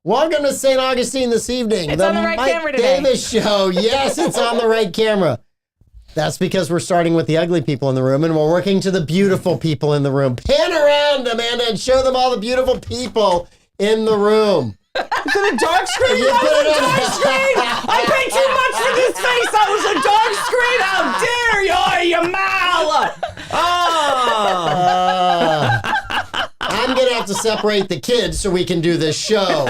Welcome to St. Augustine this evening. It's on the right camera today. Davis Show. Yes, it's on the right camera. That's because we're starting with the ugly people in the room and we're working to the beautiful people in the room. Pan around, Amanda, and show them all the beautiful people in the room. Is it a dark screen? You put it on Dark screen! I paid too much for this face! That was a dark screen! How dare you! Oh, you mal! I'm going to have to separate the kids so we can do this show.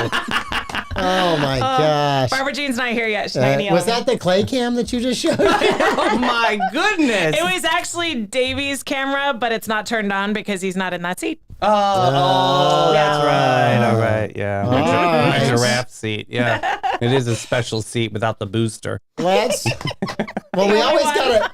Oh, my gosh. Barbara Jean's not here yet. She's not in the was elevator. that the clay cam that you just showed? Oh, my goodness! It was actually Davey's camera, but it's not turned on because he's not in that seat. Oh, that's right. All right, yeah. right. Giraffe seat, yeah. It is a special seat without the booster. Well, we always got to...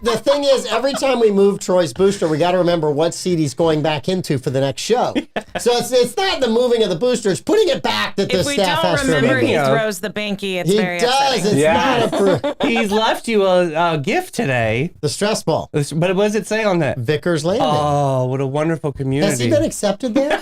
The thing is, every time we move Troy's booster, we got to remember what seat he's going back into for the next show. So it's not the moving of the booster, it's putting it back that the If we staff don't has to remember, remember. he throws the banky. It's He very does. upsetting. It's not a... He's left you a gift today. The stress ball. But what does it say on that? Vickers Landing. Oh, what a wonderful community. Has he been accepted there?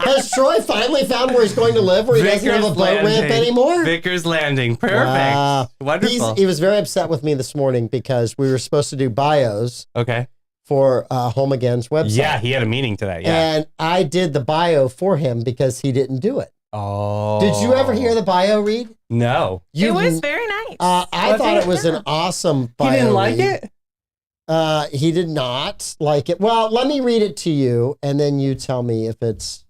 Has Troy finally found where he's going to live, where he doesn't have a boat ramp anymore? Vickers Landing. Perfect. Wonderful. He was very upset with me this morning because we were supposed to do bios Okay. for Home Again's website. Yeah, he had a meeting today. Yeah. And I did the bio for him because he didn't do it. Oh. Did you ever hear the bio read? No. It was very nice. I thought it was an awesome bio He didn't like read. it? He did not like it. Well, let me read it to you, and then you tell me if it's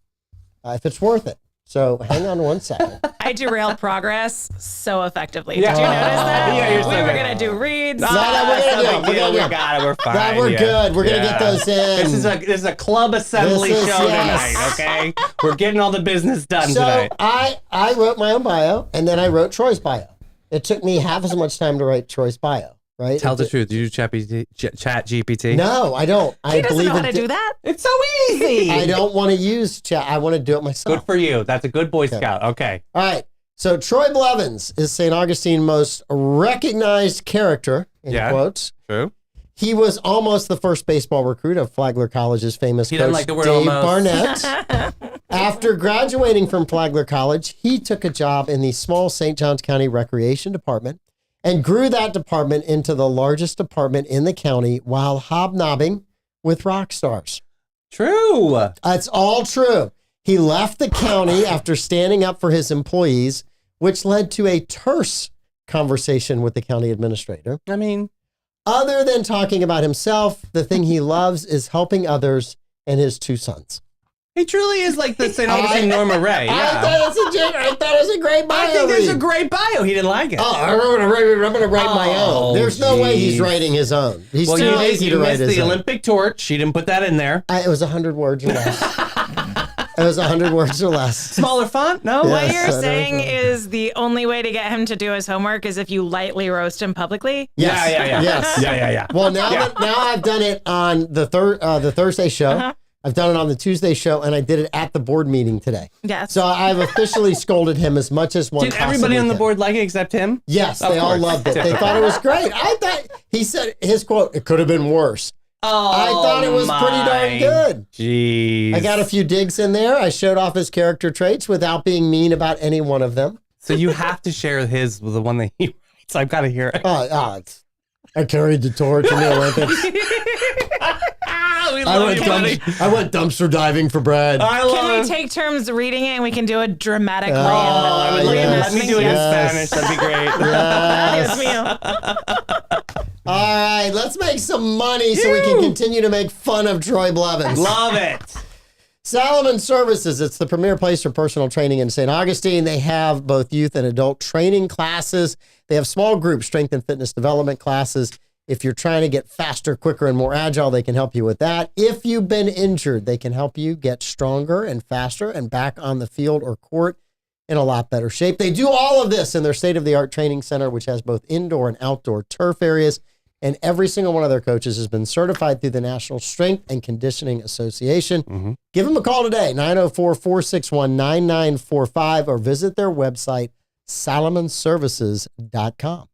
worth it. So hang on one second. I derailed progress so effectively. Yeah. Did you notice that? Yeah, you're so we were good. going to do reads. No, we're gonna do it. We got it. We're fine. That we're good. We're gonna get those in. This is a club assembly This is- show yes. tonight, okay? We're getting all the business done So today. I wrote my own bio, and then I wrote Troy's bio. It took me half as much time to write Troy's bio, right? Tell the truth. Do you chat GPT? No, I don't. He doesn't know how to do that. It's so easy. I don't want to use chat. I want to do it myself. Good for you. That's a good Boy Scout. Okay. All right. So Troy Blevins is St. Augustine's most recognized character, in quotes. True. He was almost the first baseball recruit of Flagler College's famous He coach, doesn't like the word Dave almost. Barnett. After graduating from Flagler College, he took a job in the small St. Johns County Recreation Department and grew that department into the largest department in the county while hobnobbing with rock stars. True. It's all true. He left the county after standing up for his employees, which led to a terse conversation with the county administrator. I mean, Other than talking about himself, the thing he loves is helping others and his two sons. he truly is like the St. Augustine Norma Ray. I Yeah. thought it was a great bio. I think there's a read. great bio. He didn't like it. Oh, I'm going to write my Oh, own. There's no way he's geez. writing his own. He's Well, too you lazy to write missed his the own. Olympic torch. She didn't put that in there. It was 100 words or less. It was 100 words or less. Smaller font? No. Yeah. What Yes, you're I know. saying is the only way to get him to do his homework is if you lightly roast him publicly? Yes. Yeah. Yes. Yeah. Well, now I've done it on the Thursday show. Uh-huh. I've done it on the Tuesday show, and I did it at the board meeting today. Yes. So I've officially scolded him as much as one. Did everybody possibly on the can. board like it except him? Yes, Of they all course. loved it. They thought it was great. I thought he said his quote. It could have been worse. Oh, I thought it was pretty darn good. Jeez. I got a few digs in there. I showed off his character traits without being mean about any one of them. So you have to share his with the one that he writes. I've got to hear it. I carried the torch in the Olympics. We love you, buddy. I went dumpster diving for Brad. I love Can we it. take turns reading it and we can do a dramatic I would love yes, that. Let me do it yes. in Spanish. That'd be great. Yes. Dios mío. All right, let's make some money so we can continue to make fun of Troy Blevins. Love it. Salomon Services, it's the premier place for personal training in St. Augustine. They have both youth and adult training classes. They have small group strength and fitness development classes. If you're trying to get faster, quicker, and more agile, they can help you with that. If you've been injured, they can help you get stronger and faster and back on the field or court in a lot better shape. They do all of this in their state-of-the-art training center, which has both indoor and outdoor turf areas. And every single one of their coaches has been certified through the National Strength and Conditioning Association. Give them a call today, 904-461-9945, or visit their website, salomonservices.com.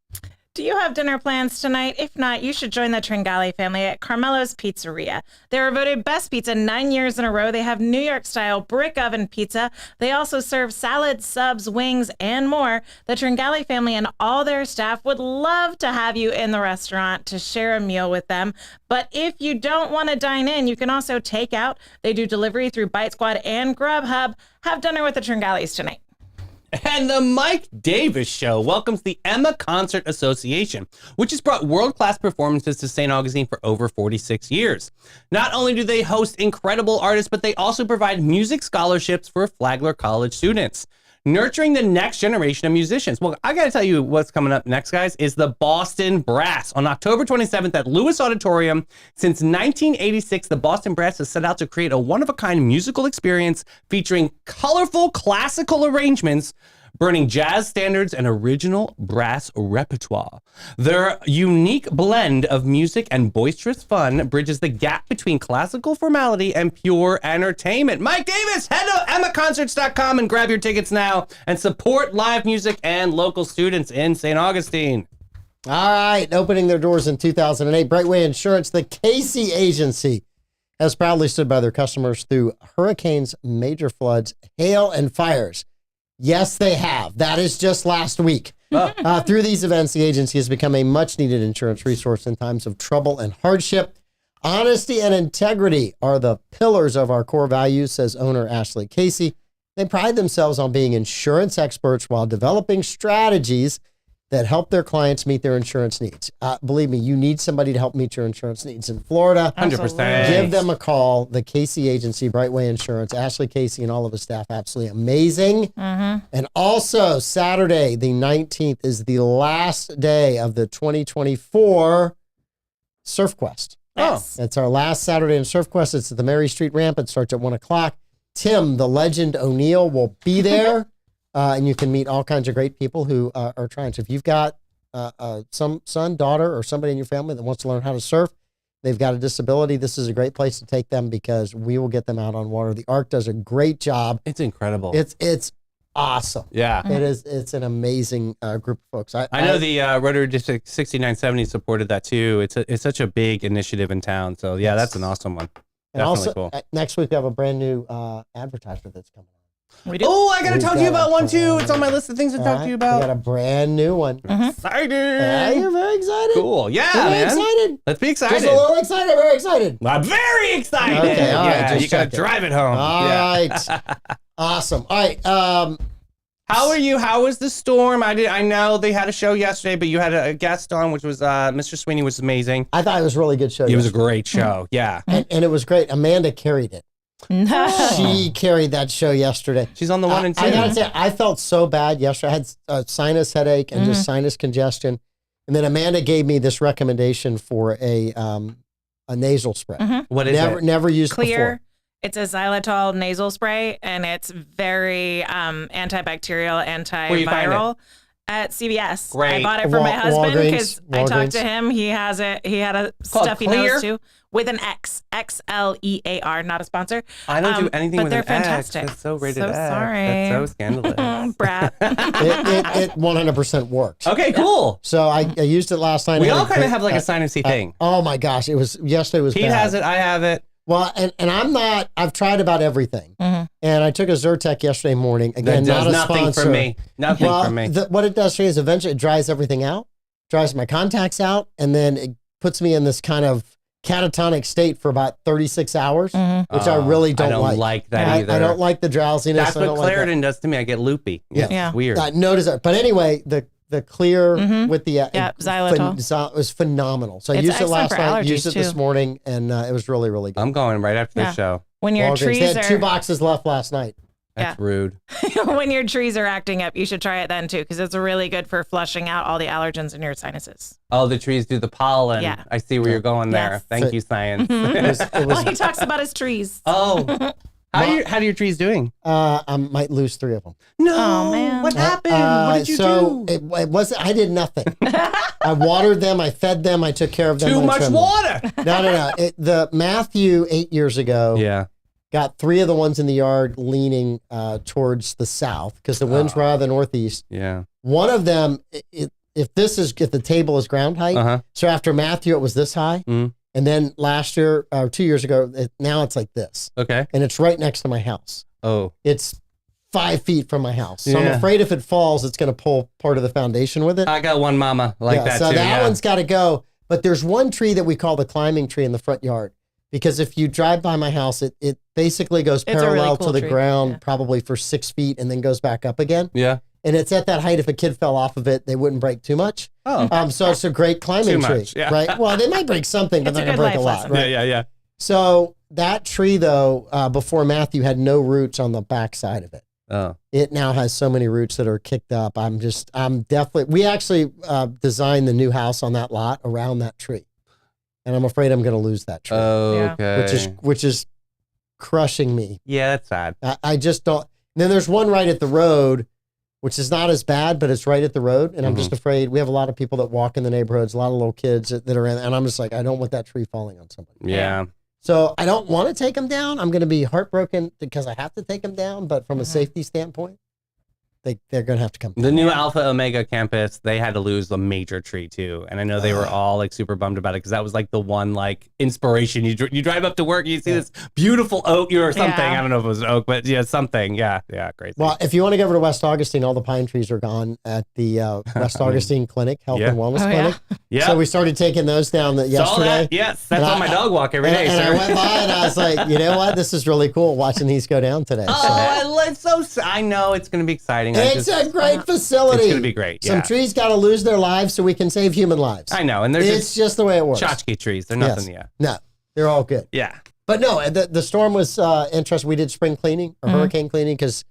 Do you have dinner plans tonight? If not, you should join the Tringali family at Carmelo's Pizzeria. They were voted best pizza 9 years in a row. They have New York-style brick oven pizza. They also serve salads, subs, wings, and more. The Tringali family and all their staff would love to have you in the restaurant to share a meal with them. But if you don't want to dine in, you can also take out. They do delivery through Bite Squad and Grubhub. Have dinner with the Tringalis tonight. And the Mike Davis Show welcomes the Emma Concert Association, which has brought world-class performances to St. Augustine for over 46 years. Not only do they host incredible artists, but they also provide music scholarships for Flagler College students, nurturing the next generation of musicians. Well, I got to tell you what's coming up next, guys, is the Boston Brass on October 27th at Lewis Auditorium. Since 1986, the Boston Brass has set out to create a one-of-a-kind musical experience featuring colorful classical arrangements, burning jazz standards and original brass repertoire. Their unique blend of music and boisterous fun bridges the gap between classical formality and pure entertainment. Mike Davis, head to emmaconcerts.com and grab your tickets now and support live music and local students in St. Augustine. All right, opening their doors in 2008, Brightway Insurance, the Casey Agency, has proudly stood by their customers through hurricanes, major floods, hail, and fires. Yes, they have. That is just last week. Through these events, the agency has become a much-needed insurance resource in times of trouble and hardship. Honesty and integrity are the pillars of our core values, says owner Ashley Casey. They pride themselves on being insurance experts while developing strategies that help their clients meet their insurance needs. Believe me, you need somebody to help meet your insurance needs in Florida. 100%. Give them a call. The Casey Agency, Brightway Insurance, Ashley Casey and all of his staff, absolutely amazing. And also, Saturday, the 19th, is the last day of the 2024 Surf Quest. Yes. It's our last Saturday in Surf Quest. It's at the Mary Street Ramp. It starts at 1 o'clock. Tim, the legend O'Neill, will be there. And you can meet all kinds of great people who are trying to. If you've got some son, daughter, or somebody in your family that wants to learn how to surf, they've got a disability, this is a great place to take them because we will get them out on water. The Ark does a great job. It's incredible. It's awesome. Yeah. It is. It's an amazing group of folks. I know the Rotary District 6970 supported that too. It's such a big initiative in town. So yeah, that's an awesome one. And Definitely also, cool. Next week we have a brand new advertiser that's coming on. We do. Oh, I got to We've talk to got you about a one too. brand It's on my list of things to talk to you We got about. a brand new one. Excited. Yeah, you're very excited. Cool. Yeah, Very man. excited. Let's be excited. Just a little excited. Very excited. I'm very excited. Okay, all right, Yeah, just you got to checking. drive it home. All Yeah. right. Awesome. All right. How are you? How was the storm? I know they had a show yesterday, but you had a guest on, which was Mr. Sweeney, which was amazing. I thought it was a really good show. It was a yesterday. great show. Yeah. and it was great. Amanda carried it. No. She carried that show yesterday. She's on the one and two. I gotta say, I felt so bad yesterday. I had a sinus headache and just sinus congestion, and then Amanda gave me this recommendation for a nasal spray. What is it? Never used Clear. before. It's a xylitol nasal spray, and it's very antibacterial, Where you find antiviral. At CVS. Great. I bought it for my husband because I Walgreens. talked to him. He has it. He had a called stuffy Clear? nose too, with an X, XLEAR. Not a sponsor. I don't do anything but with they're an X. fantastic. That's so rated So X. sorry. That's so scandalous. Brat. It 100% worked. Okay, cool. So I used it last night. We I had all a kind of great- have like a sinusy thing. Oh my gosh, yesterday was Pete bad. has it. I have it. Well, and I've tried about everything. And I took a Zyrtec yesterday morning. Again, That does not a nothing sponsor. for me. Nothing Well, for me. what it does for you is eventually it dries everything out, dries my contacts out, and then it puts me in this kind of catatonic state for about 36 hours, which I really don't like. I don't like that either. I don't like the drowsiness. That's I what don't like that. Claritin does to me. I get loopy. Yeah. Yeah. It's weird. Notice that. But anyway, the clear with the xylitol. was phenomenal. So I It's used it excellent last for night, allergies, used it this too. morning, and it was really, really good. I'm going right after Yeah. this show. When your Walgreens. They trees had 2 are boxes left last night. That's rude. when your trees are acting up, you should try it then too, because it's really good for flushing out all the allergens in your sinuses. Oh, the trees do the pollen. Yeah. I see where you're going there. Yes. Thank So- you, science. It was He talks about his trees. Oh, how are your trees doing? I might lose 3 of them. No, Oh, man. what happened? What did you so do? it wasn't. I did nothing. I watered them. I fed them. I took care of them. Too I much trimmed them. water. No. The Matthew 8 years ago Yeah. got 3 of the ones in the yard leaning towards the south because the winds were out of the northeast. Yeah. One of them, if the table is ground height, so after Matthew, it was this high. Mhm. And then last year, or 2 years ago, now it's like this. Okay. And it's right next to my house. Oh. It's 5 feet from my house. So I'm Yeah. afraid if it falls, it's going to pull part of the foundation with it. I got one mama like that so too. that one's got to go. But there's one tree that we call the climbing tree in the front yard. Because if you drive by my house, it basically goes It's a really parallel cool to the tree. ground, Yeah. probably for 6 feet, and then goes back up again. Yeah. And it's at that height. If a kid fell off of it, they wouldn't break too much. Oh. So it's a great climbing Too tree, much, yeah. right? Well, they might break something, but It's a they're going to good break a life lot, lesson. right? Yeah. So that tree, though, before Matthew had no roots on the back side of it. Oh. It now has so many roots that are kicked up. We actually designed the new house on that lot around that tree. And I'm afraid I'm going to lose that tree, Okay. which is crushing me. Yeah, that's sad. I just don't. And then there's one right at the road, which is not as bad, but it's right at the road. And I'm just afraid. We have a lot of people that walk in the neighborhoods, a lot of little kids that are in, and I'm just like, I don't want that tree falling on somebody. Yeah. So I don't want to take them down. I'm going to be heartbroken because I have to take them down. But from a safety standpoint, they're going to have to come down. The new Alpha Omega campus, they had to lose a major tree too, and I know they were all like super bummed about it because that was like the one like inspiration. You drive up to work, you see this beautiful oak or something. Yeah. I don't know if it was oak, but yeah, something. Yeah, crazy. Well, if you want to go over to West Augustine, all the pine trees are gone at the West Augustine Clinic, Health and Wellness Clinic. Yeah. So we started taking those down yesterday. That. Yes, that's And on my dog walk every day. And sir. I went by and I was like, you know what? This is really cool watching these go down today. I know it's going to be exciting. It's a great facility. It's going to be great. Some Yeah. trees got to lose their lives so we can save human lives. I know, and they're It's just the way it works. tchotchke trees. They're nothing. Yes. No, they're all good. Yeah. But no, the storm was interesting. We did spring cleaning or hurricane cleaning because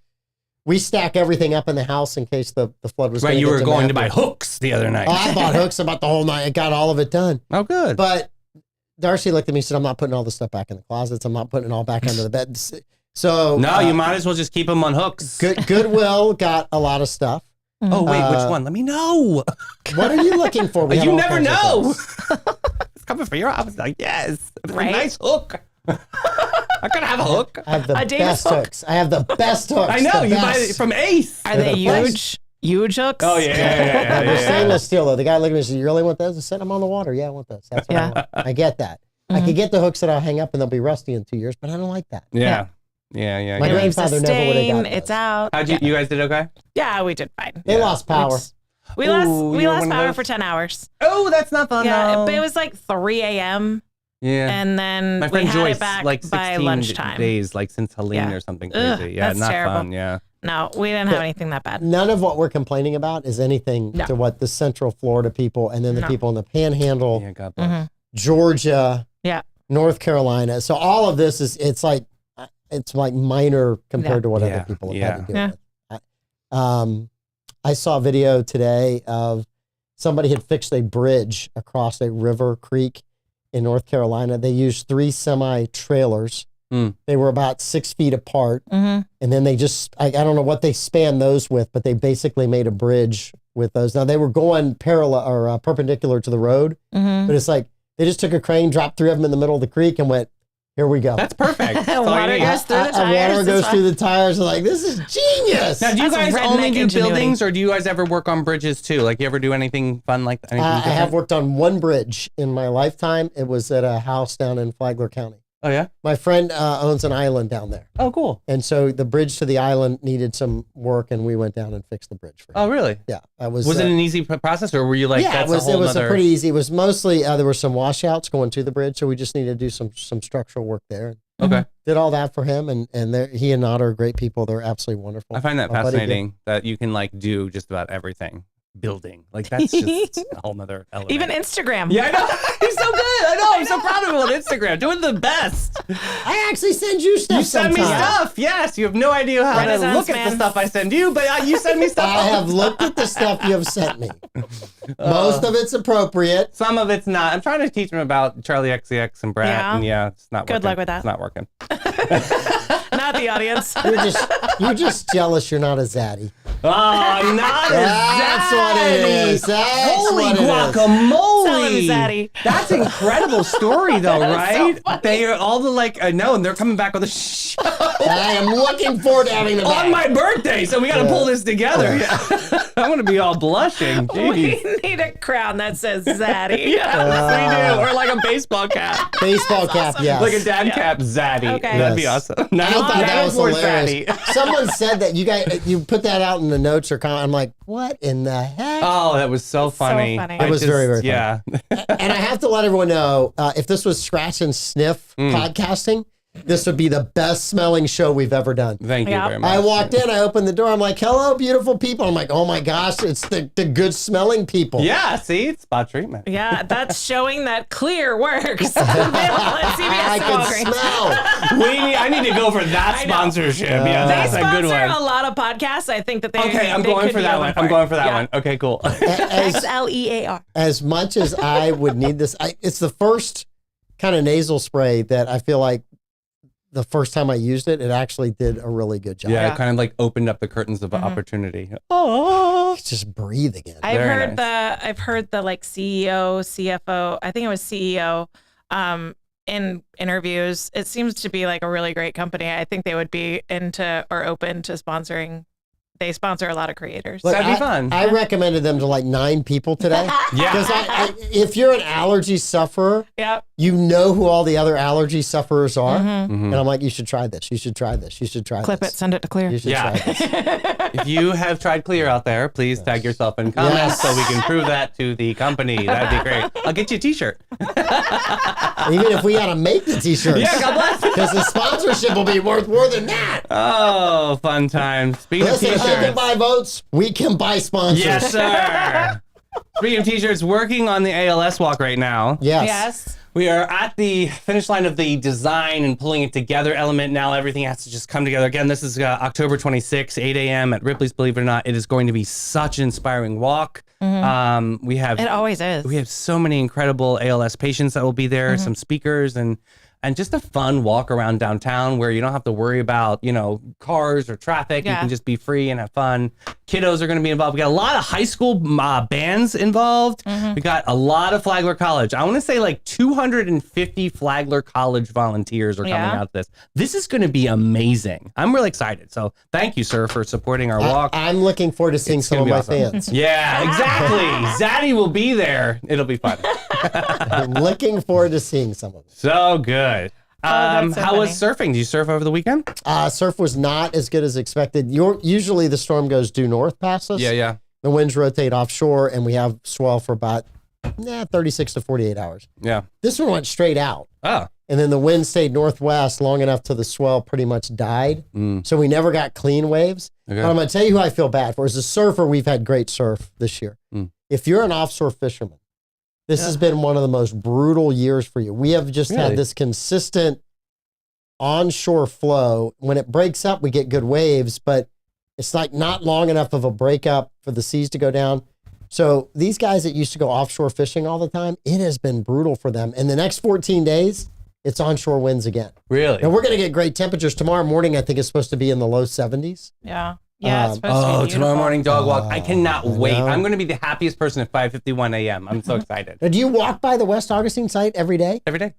we stack everything up in the house in case the flood was Right. gonna You get were going to buy Matthew. hooks the other night. Oh, I bought hooks about the whole night. I got all of it done. Oh, good. But Darcy looked at me and said, I'm not putting all this stuff back in the closets. I'm not putting it all back under the bed. So no, you might as well just keep them on hooks. Goodwill got a lot of stuff. Oh, wait, which one? Let me know. What are you looking for? We have You all never kinds of know. things. It's coming for your office. Like, yes. It's Right? a nice hook. I gotta have a hook. I have the A Davis best hook. hooks. I have the best hooks. I know. the You buy best. it from Ace. Are they the best. huge? Huge hooks? Oh, yeah. They're stainless steel though. The guy looked at me and said, "You really want those?" I said, "I'm on the water. Yeah, I want those." That's what I want. I get that. I could get the hooks that I'll hang up and they'll be rusty in 2 years, but I don't like that. Yeah. My It leaves a grandfather never would have stain. got It's those. out. How'd you guys did okay? Yeah, we did fine. They lost power. We Ooh, lost you were one of power those? for 10 hours. Oh, that's not fun. Yeah, though. but it was like 3 a.m. Yeah. and then My we friend had Joyce, it back like by 16 lunchtime. days, like since Helene Yeah. or something Ugh, crazy. Yeah, that's not terrible. fun. Yeah. No, we didn't have anything that bad. None of what we're complaining about is anything No. to what the Central Florida people and then the No. people in the Panhandle, Yeah, God bless. Georgia, Yeah. North Carolina. So all of this it's like minor compared to what Yeah. other people have Yeah. had to deal Yeah. with. I saw a video today of somebody had fixed a bridge across a river creek in North Carolina. They used 3 semi-trailers. They were about 6 feet apart. And then they just, I don't know what they spanned those with, but they basically made a bridge with those. Now they were going parallel or perpendicular to the road, but it's like they just took a crane, dropped 3 of them in the middle of the creek and went, here we go. That's perfect. That's all you Water need. goes through the tires. Water It's goes fine. through the tires. Like, this is genius. Now, do you That's guys only redneck do ingenuity. buildings, or do you guys ever work on bridges too? Like, you ever do anything fun like that? I have worked on one bridge in my lifetime. It was at a house down in Flagler County. Oh yeah. My friend owns an island down there. Oh, cool. And so the bridge to the island needed some work, and we went down and fixed the bridge for him. Oh, really? Yeah, I was. Was it an easy process, or were you like, yeah, that's it was. a whole It was nother... pretty easy. It was mostly there were some washouts going to the bridge, so we just needed to do some structural work there. Okay. Did all that for him, and he and Nada are great people. They're absolutely wonderful. I find that My buddy did. fascinating that you can like do just about everything. Building, like that's just a whole nother element. Even Instagram. Yeah, I know. He's so good. I know. I'm so proud of him on Instagram. Doing the best. I actually send you stuff. You send me sometimes. stuff. Yes. You have no idea how to Renaissance look at the man. stuff I send you, but you send me stuff. I have looked at the stuff you have sent me. Most of it's appropriate. Some of it's not. I'm trying to teach him about Charlie XCX and Brad, Yeah. and yeah, it's not working. Good luck with that. It's not working. Not the audience. You're just jealous you're not a zaddy. Oh, I'm not. That's what it is. That's Holy what it is. guacamole! selling Zaddy. That's an incredible story, though, right? funny. They are all the I know, and they're coming back on the show I am looking forward to having them on back. my birthday, so we got to pull this together. Yeah. I'm gonna be all blushing. We Jeez. need a crown that says Zaddy. Yes, we do. Or like a baseball cap. Baseball cap, yes. Like a dad cap, Zaddy. Okay. That'd be Yes. awesome. I thought that was 904 hilarious. Zaddy. Someone said that you put that out in the notes or comment. I'm like, what in the heck? Oh, that was so funny. funny. It was very, very funny. Yeah. And I have to let everyone know, if this was scratch and sniff Mm. podcasting, this would be the best smelling show we've ever done. Thank you Yeah. very much. I walked in, I opened the door, I'm like, hello, beautiful people. I'm like, oh my gosh, it's the good smelling people. Yeah, see, it's spot treatment. Yeah, that's showing that clear works. Available at CVS I and can Walgreens. smell. I need to go for that I know. sponsorship. Yeah, They that's a good sponsor one. a lot of podcasts. I think that they Okay, I'm they going could for be that open one. I'm going for that one. Okay, cool. As, XLEAR. as much as I would need this, it's the first kind of nasal spray that I feel like the first time I used it, it actually did a really good job. Yeah, Yeah. it kind of like opened up the curtains of opportunity. Oh, Just breathe again. I've Very I've heard the like CEO, CFO, I think it was CEO, in interviews. It seems to be like a really great company. I think they would be into or open to sponsoring. They sponsor a lot of creators. Look, That'd be fun. I recommended them to like 9 people today. Yeah. Because if you're an allergy sufferer, Yep. you know who all the other allergy sufferers are. Mm-hmm. And I'm like, you should try this. You should try this. You should try Clip this. it, send it to Clear. You should Yeah. try this. if you have tried Clear out there, please tag yourself in comments Yes. so we can prove that to the company. That'd be great. I'll get you a t-shirt. Even if we got to make the t-shirts. Yeah, God bless. Because the sponsorship will be worth more than that. Oh, fun times. Speaking Listen, of if they can t-shirts. buy votes, we can buy sponsors. Yes, sir. Speaking of t-shirts, working on the ALS walk right now. Yes. Yes. We are at the finish line of the design and pulling it together element. Now everything has to just come together. Again, this is October 26th, 8 a.m. at Ripley's. Believe it or not, it is going to be such an inspiring walk. We have It always is. we have so many incredible ALS patients that will be there, some speakers, and just a fun walk around downtown where you don't have to worry about, cars or traffic. You Yeah. can just be free and have fun. Kiddos are going to be involved. We got a lot of high school bands involved. We got a lot of Flagler College. I want to say like 250 Flagler College volunteers are coming Yeah. out to this. This is going to be amazing. I'm really excited. So thank you, sir, for supporting our walk. I'm looking forward to seeing It's some gonna of my be awesome. fans. Yeah, exactly. Zaddy will be there. It'll be fun. I'm looking forward to seeing some of them. So good. that's so How was surfing? Did you surf over the weekend? Surf was not as good as expected. Usually the storm goes due north past us. Yeah. The winds rotate offshore, and we have swell for about 36 to 48 hours. Yeah. This one went straight out. Oh. And then the wind stayed northwest long enough till the swell pretty much died. So we never got clean waves. Okay. But I'm going to tell you who I feel bad for. As a surfer, we've had great surf this year. If you're an offshore fisherman, this has been one of the most brutal years for you. We have just Really? had this consistent onshore flow. When it breaks up, we get good waves, but it's like not long enough of a breakup for the seas to go down. So these guys that used to go offshore fishing all the time, it has been brutal for them. In the next 14 days, it's onshore winds again. Really? And we're going to get great temperatures. Tomorrow morning, I think it's supposed to be in the low 70s. Yeah. Yeah. It's supposed to be Oh, beautiful. tomorrow morning dog walk. I cannot wait. know. I'm going to be the happiest person at 5:51 a.m. I'm so excited. Now, do you walk by the West Augustine site every day? Every day.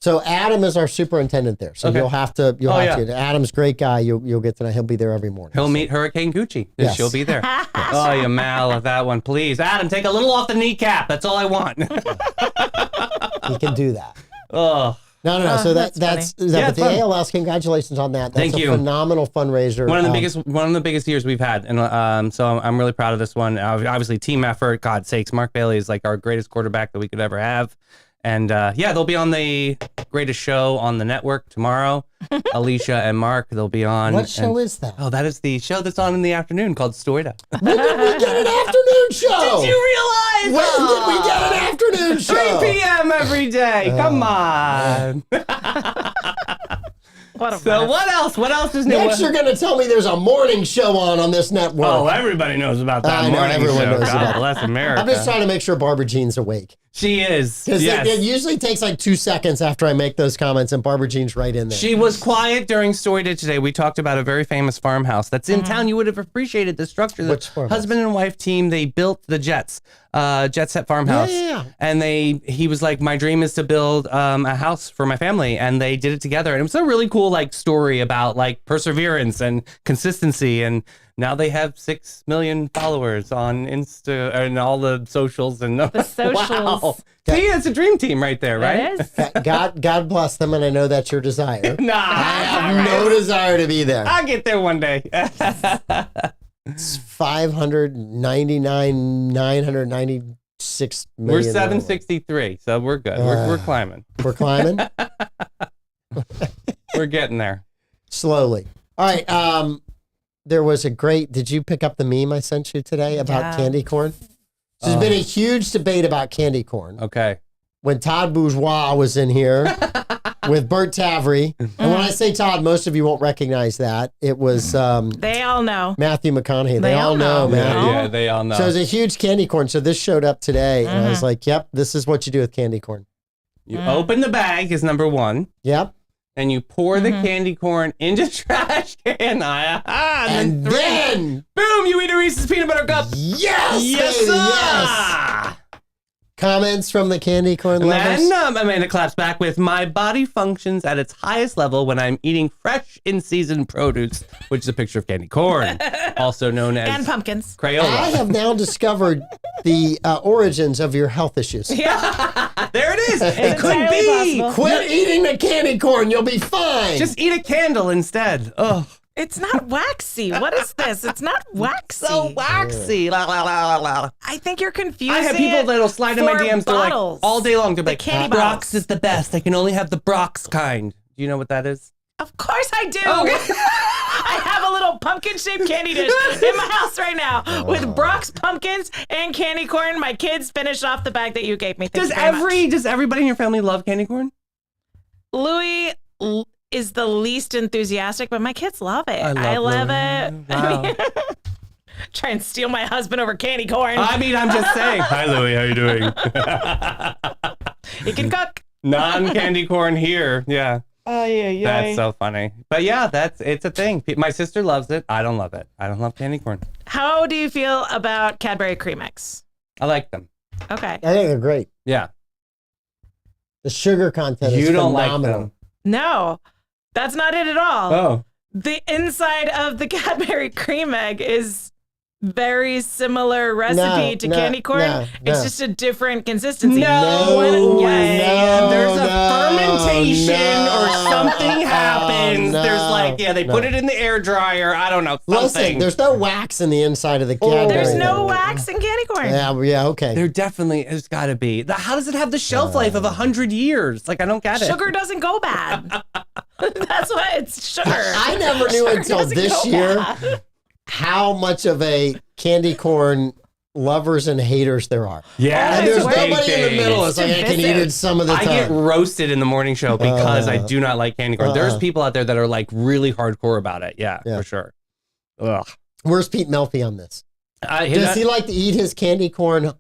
So Adam is our superintendent there. So Okay. you'll have to, yeah. Adam's a great guy. You'll get to know. He'll be there every morning. He'll meet Hurricane Gucci. Yes. She'll be there. Oh, you mal of that one. Please. Adam, take a little off the kneecap. That's all I want. He can do that. Oh. No. So that's that's Yeah, but it's the fun. ALS. Congratulations on that. That's Thank a you. phenomenal fundraiser. One of the biggest years we've had, and so I'm really proud of this one. Obviously, team effort. God's sakes, Mark Bailey is like our greatest quarterback that we could ever have, and they'll be on the greatest show on the network tomorrow. Alicia and Mark, they'll be on. What show is that? Oh, that is the show that's on in the afternoon called Stoida. When did we get an afternoon show? Did you realize? When did we get an afternoon 3 show? p.m. every day. Come on. What a So mess. what else? What else is new? Next, you're going to tell me there's a morning show on this network. Oh, everybody knows about that I know, morning everyone show. knows God about it. bless America. I'm just trying to make sure Barbara Jean's awake. She is. Because Yes. it usually takes like 2 seconds after I make those comments, and Barbara Jean's right in there. She was quiet during Story Day today. We talked about a very famous farmhouse that's in town. You would have appreciated the structure. The Which farmhouse? husband and wife team, they built the Jet Set farmhouse. Yeah. And he was like, my dream is to build a house for my family. And they did it together. And it was a really cool like story about like perseverance and consistency. And now they have 6 million followers on Insta and all the socials. And The socials. Wow. See, it's a dream team right there, right? It is. God bless them, and I know that's your desire. Nah, I have no desire to be there. I'll get there one day. It's 996 million. We're 763, so we're good. We're climbing. We're climbing We're getting there. slowly. All right. There was a great. Did you pick up the meme I sent you today about Yeah. candy corn? So there's been a huge debate about candy corn. Okay. When Todd Bourgeois was in here with Bert Tavery, and when I say Todd, most of you won't recognize that. It was They all know. Matthew McConaughey. They all know. Matthew. Yeah, they all know. So it was a huge candy corn. So this showed up today, and I was like, "Yep, this is what you do with candy corn." You open the bag is number one, Yep, and you pour the candy corn into trash can. and then then boom, you eat a Reese's peanut butter cup. yes, Yes, baby, sir. yes. Comments from the candy corn And lovers. then Amanda claps back with, my body functions at its highest level when I'm eating fresh in-season produce, which is a picture of candy corn, also known as And pumpkins. Crayola. I have now discovered the origins of your health issues. There it is. It could entirely be. possible. Quit eating the candy corn. You'll be fine. Just eat a candle instead. Oh, It's not waxy. What is this? It's not waxy. so waxy. La, la, la, la, la. I think you're confusing. I have people that'll slide in my for DMs. They're like bottles. all day long. They're like, candy Brock's bottles. is the best. I can only have the Brock's kind. Do you know what that is? Of course I do. Okay. I have a little pumpkin-shaped candy dish in my house right now with Brock's pumpkins and candy corn. My kids finished off the bag that you gave me. Thank you very much. Does everybody in your family love candy corn? Louis is the least enthusiastic, but my kids love it. I love it. Wow. Try and steal my husband over candy corn. I mean, I'm just saying. Hi, Louie. How you doing? He can cook. Non-candy corn here. Yeah. Oh, yeah. That's so funny. But yeah, it's a thing. My sister loves it. I don't love it. I don't love candy corn. How do you feel about Cadbury Cream Mix? I like them. Okay. I think they're great. Yeah. The sugar content is You don't like phenomenal. them. No, that's not it at all. Oh. The inside of the Cadbury cream egg is very similar recipe to candy corn. It's just a different consistency. There's a fermentation or something happens. no, There's like, they no. put it in the air dryer. I don't know. Something. Listen, there's no wax in the inside of the Cadbury. There's no wax in candy corn. Yeah, okay. There definitely has got to be. How does it have the shelf life of 100 years? Like, I don't get it. Sugar doesn't go bad. That's why it's sugar. I never knew until doesn't this go year bad. how much of a candy corn lovers and haters there are. Yeah. And there's It's nobody in the middle. It's like I can eat it some of the I time. get roasted in the morning show because I do not like candy corn. There's people out there that are like really hardcore about it. Yeah. For sure. Ugh. Where's Pete Melfi on this? Does Does he like to eat his candy corn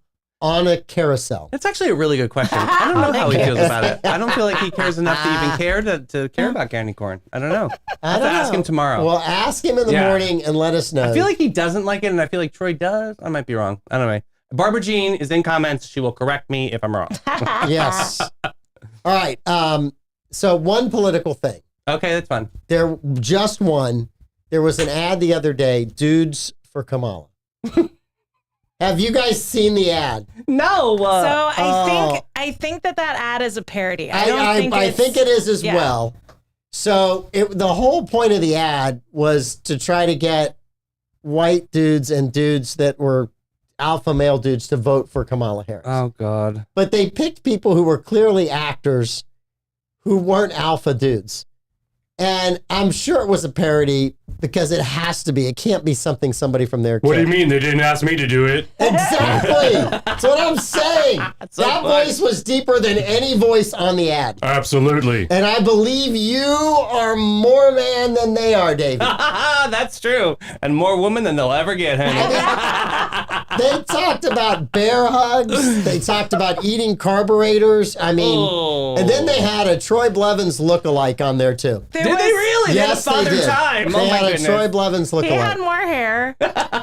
on a carousel? That's actually a really good question. I don't know how he feels about it. I don't feel like he cares enough to even care to care about candy corn. I don't know. I have to ask him tomorrow. Well, ask him in the morning and let us know. I feel like he doesn't like it, and I feel like Troy does. I might be wrong. I don't know. Barbara Jean is in comments. She will correct me if I'm wrong. Yes. All right. So one political thing. Okay, that's fun. There just one. There was an ad the other day, Dudes for Kamala. Have you guys seen the ad? No. So I think that ad is a parody. I think it is as well. So the whole point of the ad was to try to get white dudes and dudes that were alpha male dudes to vote for Kamala Harris. Oh, God. But they picked people who were clearly actors who weren't alpha dudes. And I'm sure it was a parody because it has to be. It can't be something somebody from their What do you mean? They didn't ask me to do it. Exactly. That's what I'm saying. so That funny. voice was deeper than any voice on the ad. Absolutely. And I believe you are more man than they are, Davey. That's true. And more woman than they'll ever get, honey. They talked about bear hugs. They talked about eating carburetors. I mean, and then they had a Troy Blevins lookalike on there too. Did they really? Yes, they had a they Father did. Time. They Oh my had a goodness. Troy Blevins lookalike. He had more hair.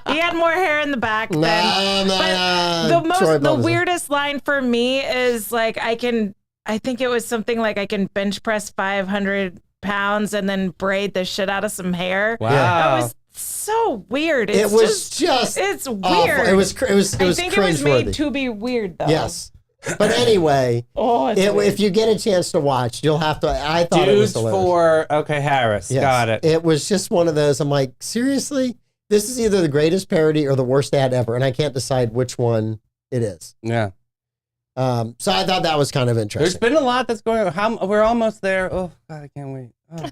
He had more hair in the back then. The weirdest line for me is like I think it was something like I can bench press 500 pounds and then braid the shit out of some hair. Wow. That was so weird. It was just it's awful. weird. It was I think it was made cringeworthy. to be weird though. Yes. But anyway, It's weird. if you get a chance to watch, you'll have to. I thought it was Dudes hilarious. for okay, Harris. Yes. Got it. It was just one of those. I'm like, seriously, this is either the greatest parody or the worst ad ever, and I can't decide which one it is. Yeah. So I thought that was kind of There's interesting. been a lot that's going on. We're almost there. Oh, God, I can't wait. Oh.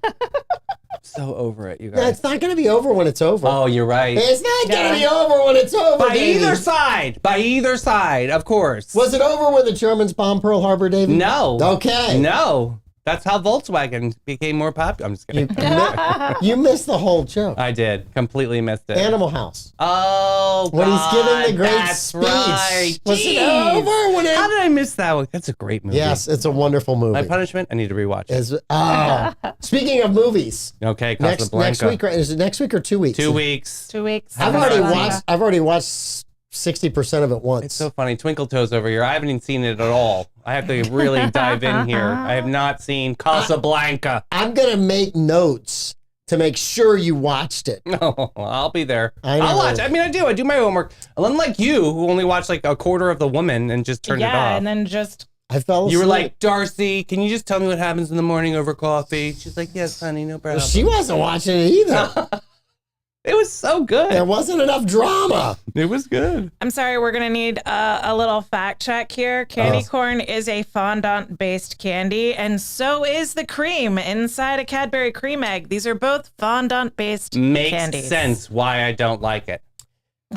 So over it, you No, guys. it's not going to be over when it's over. Oh, you're right. It's not going to be over when it's over. By Davey. either side. By either side, of course. Was it over when the Germans bombed Pearl Harbor, Davey? No. Okay. No. That's how Volkswagen became more popular. I'm just kidding. You missed the whole joke. I did. Completely missed it. Animal House. Oh, When he's giving the God, great that's speech. Right. Was it Jeez. over when it? How did I miss that one? That's a great movie. Yes, it's a wonderful movie. My punishment? I need to rewatch it. Speaking of movies, Okay, next Casablanca. week, right? Is it next week or 2 weeks? 2 weeks. 2 weeks. I've already watched 60% of it once. It's so funny. Twinkle Toes over here. I haven't even seen it at all. I have to really dive in here. I have not seen Casablanca. I'm gonna make notes to make sure you watched it. No, I'll be there. I know. I'll watch. I mean, I do. I do my homework. Unlike you, who only watched like a quarter of The Woman and just turned it off. Yeah, and then just I fell asleep. You were like, Darcy, can you just tell me what happens in the morning over coffee? She's like, yes, honey, no problem. She wasn't watching it either. It was so good. There wasn't enough drama. It was good. I'm sorry, we're gonna need a little fact check here. Candy corn is a fondant-based candy, and so is the cream inside a Cadbury cream egg. These are both fondant-based Makes candies. sense why I don't like it.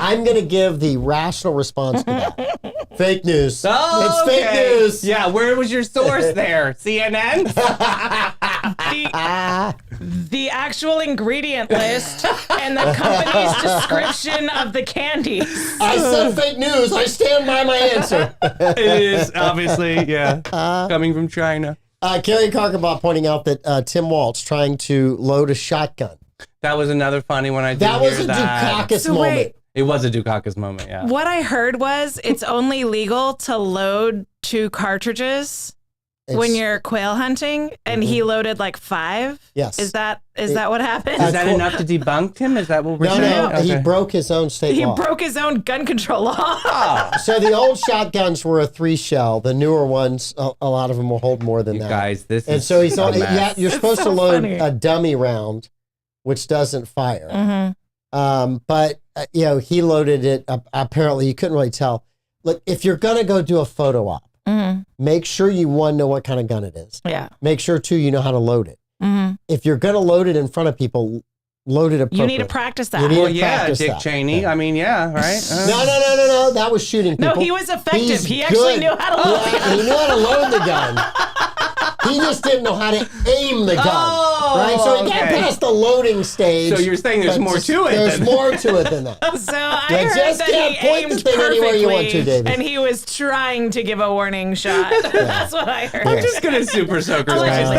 I'm gonna give the rational response to that. Fake news. Oh, It's fake okay. news. Yeah, where was your source there? CNN? The actual ingredient list and the company's description of the candies. I said fake news. I stand by my answer. It is, obviously, yeah. Coming from China. Carrie Karkabot pointing out that Tim Waltz trying to load a shotgun. That was another funny one. I did That was hear a that. Dukakis So moment. wait. It was a Dukakis moment, yeah. What I heard was it's only legal to load 2 cartridges when you're quail hunting, and he loaded like 5. Yes. Is that what happened? Is that enough to debunk him? Is that what we're No, saying? no, he Okay. broke his own state He law. broke his own gun control law. Oh, So the old shotguns were a 3 shell. The newer ones, a lot of them will hold more than you that. guys, this And is so he's a on. mess. Yeah, you're supposed so to load funny. a dummy round, which doesn't fire. Mm-hmm. But he loaded it. Apparently, you couldn't really tell. Look, if you're gonna go do a photo op, make sure you know what kind of gun it is. Yeah. Make sure you know how to load it. If you're gonna load it in front of people, load it appropriately. You need to practice that. You need Well, to yeah, practice Dick that. Cheney. I mean, yeah, right? No. That was shooting people. No, he was effective. He's He actually good. knew how to load the gun. He knew how to load the gun. He just didn't know how to aim the gun. Oh, right? So he got okay. past the loading stage. So you're saying there's but more just- to it There's than- more to it than that. So I You heard just that can't he point the aimed thing anywhere you want perfectly, to, David. and he was trying to give a warning shot. That's what I heard. I'm just gonna super soakers. Allegedly.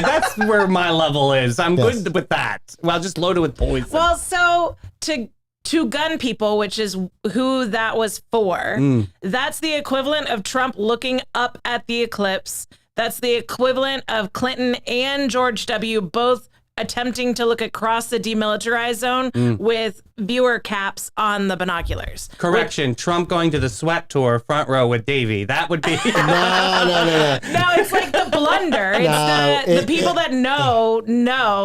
That's where my level is. I'm Yes. good with that. Well, just load it with poison. Well, so to gun people, which is who that was for, that's the equivalent of Trump looking up at the eclipse. That's the equivalent of Clinton and George W. both attempting to look across the demilitarized zone with viewer caps on the binoculars. Correction, Trump going to the sweat tour front row with Davey. That would be No. No, it's like the blunder. It's the people that know,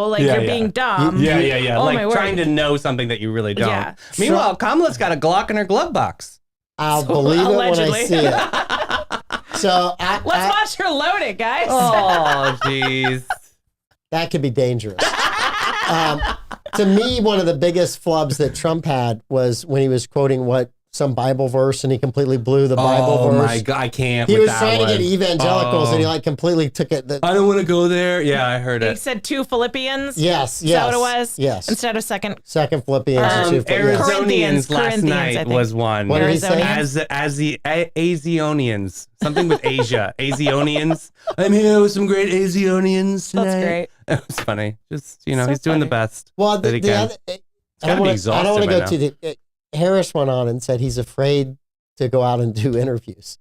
like Yeah, you're yeah. being dumb. Yeah. Oh, my like word. trying to know something that you really don't. Yeah. Meanwhile, Kamala's got a Glock in her glove box. I'll believe it allegedly. when I see it. So Let's watch her load it, guys. Oh, jeez. that could be dangerous. To me, one of the biggest flubs that Trump had was when he was quoting what some Bible verse and he completely blew the Bible Oh verse. my God, I can't. He with was that trying to one. get evangelicals Oh. and he like completely took it. I don't want to go there. Yeah, I heard He it. said 2 Philippians. Yes, Is that what it was? Yes. Instead of second. Second Philippians and 2 Philippians. Corinthians, Arizonians last Corinthians, I night think. was one. What did he say? As the Asionians, something with Asia, Asionians. I'm here with some great Asionians tonight. That's great. It was funny. Just So he's doing the funny. best. Well, that he the can. other, I gotta don't be want exhausted to by go to the. Harris went on and said he's afraid to go out and do interviews,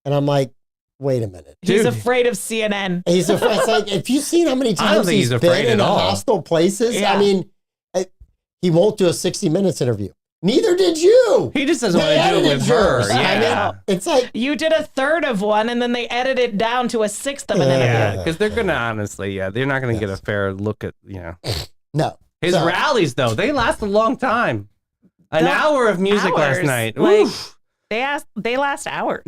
and I'm like, wait a minute. He's Dude. afraid of CNN. He's afraid. It's like, if you've seen how many I don't times think he's he's afraid been in at all. hostile places, Yeah. I mean, he won't do a 60 Minutes interview. Neither did you. He just doesn't They want to do it edited with her. yours. I mean, Yeah. it's like, You did a third of one, and then they edited it down to a sixth of an interview. Yeah, because they're gonna honestly, they're not gonna get a fair look at no. his So- rallies though. They last a long time. An hour of music last Hours. night. Like, Oof. they last hours.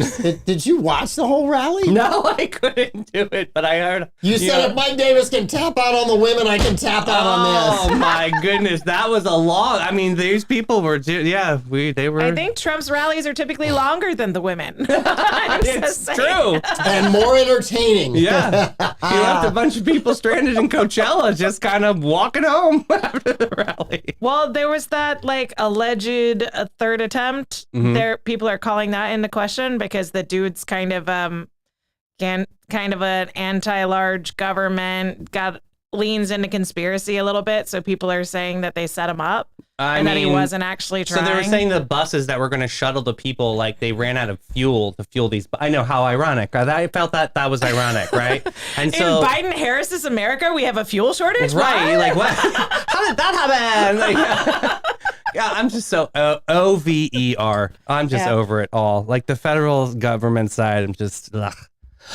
Did you watch the whole rally? No, I couldn't do it, but I heard. You said if Mike Davis can tap out on the women, I can tap out on Oh this. my goodness, that was a long. I mean, these people were. They were. I think Trump's rallies are typically longer than the women. I'm just it's saying. true. And more entertaining. Yeah, he left a bunch of people stranded in Coachella, just kind of walking home after the rally. Well, there was that like alleged third attempt. Mhm. There, people are calling that into question because the dude's kind of an anti-large government, leans into conspiracy a little bit. So people are saying that they set him up and that he wasn't actually trying. So they were saying the buses that were going to shuttle the people, like they ran out of fuel to fuel these. I know how ironic. I felt that was ironic, right? And so in Biden-Harris's America, we have a fuel shortage. right, What? like what? How did that happen? Like, yeah, I'm just so OVER. I'm just Yeah. over it all. Like the federal government side, I'm just. Ugh.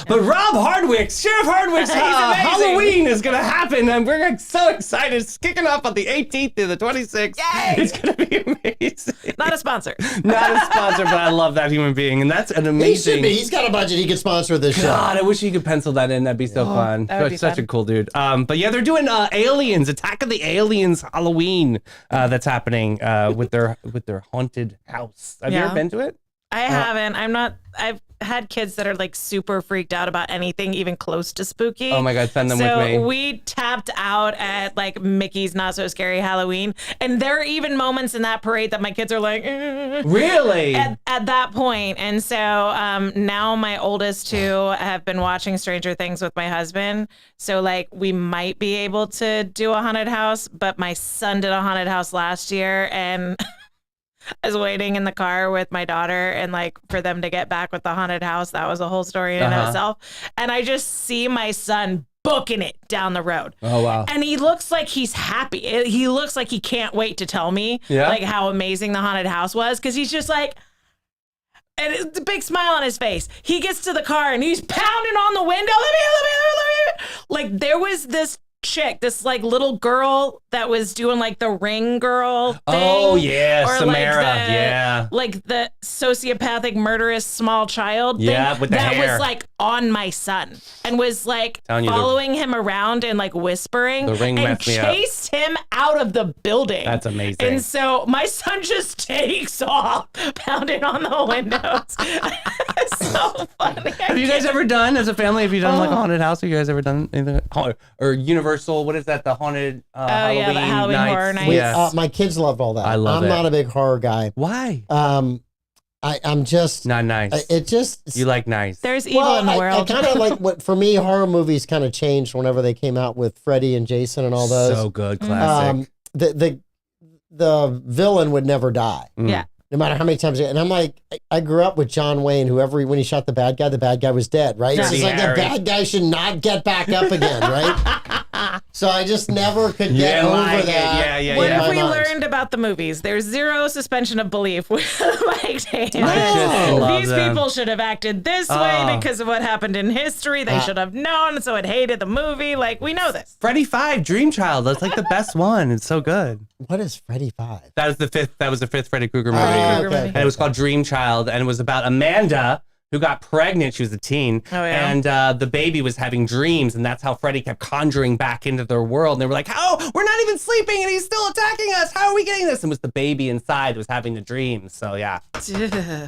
But Rob Hardwick, Sheriff Hardwick's He's amazing. Halloween is going to happen, and we're so excited. It's kicking off on the 18th to the 26th. Yay! It's going to be amazing. Not a sponsor. Not a sponsor, but I love that human being, and that's an He amazing. should be. He's got a budget. He could sponsor this show. God, I wish you could pencil that in. That'd be so fun. that would be Such fun. a cool dude. But yeah, they're doing Aliens, Attack of the Aliens Halloween. That's happening with their haunted house. Have you Yeah. ever been to it? I haven't. I've had kids that are like super freaked out about anything even close to spooky. Oh my God, send them so with me. we tapped out at like Mickey's Not So Scary Halloween, and there are even moments in that parade that my kids are like, Really? at that point. And so now my oldest two have been watching Stranger Things with my husband. So like we might be able to do a haunted house, but my son did a haunted house last year, and I was waiting in the car with my daughter, and like for them to get back with the haunted house, that was a whole story in and of itself. And I just see my son booking it down the road. Oh, wow. And he looks like he's happy. He looks like he can't wait to tell me like how amazing the haunted house was, because he's just like, and it's a big smile on his face. He gets to the car and he's pounding on the window. Let me. Like there was this chick, this like little girl that was doing like the ring girl thing. Oh, yeah, or Samara, like yeah. like the sociopathic murderous small child thing. Yeah, with the that hair. was like on my son and was like Telling you, following him around and like whispering The ring and messed me up. chased him out of the building. That's amazing. And so my son just takes off, pounding on the windows. It's so funny. Have you guys ever done, as a family, have you done Oh. like a haunted house? Have you guys ever done anything? Or Universal, what is that? The haunted Halloween, yeah, the Halloween nights? Horror Nights. Yeah. My kids loved all that. I love I'm it. not a big horror guy. Why? I'm just Not nice. it just You like nice. There's evil in the I world. kind of like what for me horror movies kind of changed whenever they came out with Freddy and Jason and all those. So good, classic. The villain would never die, Yeah. no matter how many times. And I'm like, I grew up with John Wayne. When he shot the bad guy was dead, right? It's just like the Harry. bad guy should not get back up again, right? So I just never could get over like it. that. Yeah, What in have my we mind. learned about the movies? There's zero suspension of belief with Mike Davis. I just love These them. people should have acted this Oh. way because of what happened in history. They should have known, so it hated the movie. Like, we know this. Freddy 5, Dream Child. That's like the best one. It's so good. What is Freddy 5? That was the fifth Freddy Krueger movie. Oh, Krueger movie. And it was called Dream Child, and it was about Amanda, who got pregnant. She was a teen. Oh, yeah. And the baby was having dreams, and that's how Freddy kept conjuring back into their world. And they were like, "Oh, we're not even sleeping, and he's still attacking us. How are we getting this?" And it was the baby inside that was having the dreams. So yeah,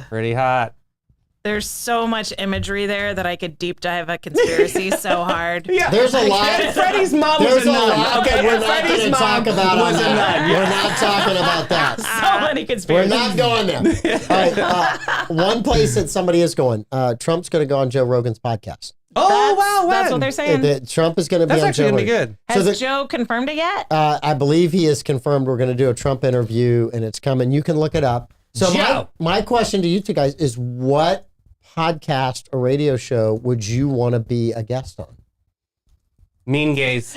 pretty hot. There's so much imagery there that I could deep dive a conspiracy so hard. Yeah, There's a lot. And Freddy's mom There's was a a nun. lot Okay, that we're not Freddy's going to talk mom about on was a that. nun. We're not talking about that. So many We're conspiracies. not going there. All right. One place that somebody is going, Trump's going to go on Joe Rogan's podcast. Oh, wow. That's what when? they're saying. Trump is going to be That's on actually Joe going to be Rogan. good. Has So Joe confirmed it yet? I believe he has confirmed we're going to do a Trump interview, and it's coming. You can look it up. So Joe. my question to you two guys is, what podcast or radio show would you want to be a guest on? Mean gays.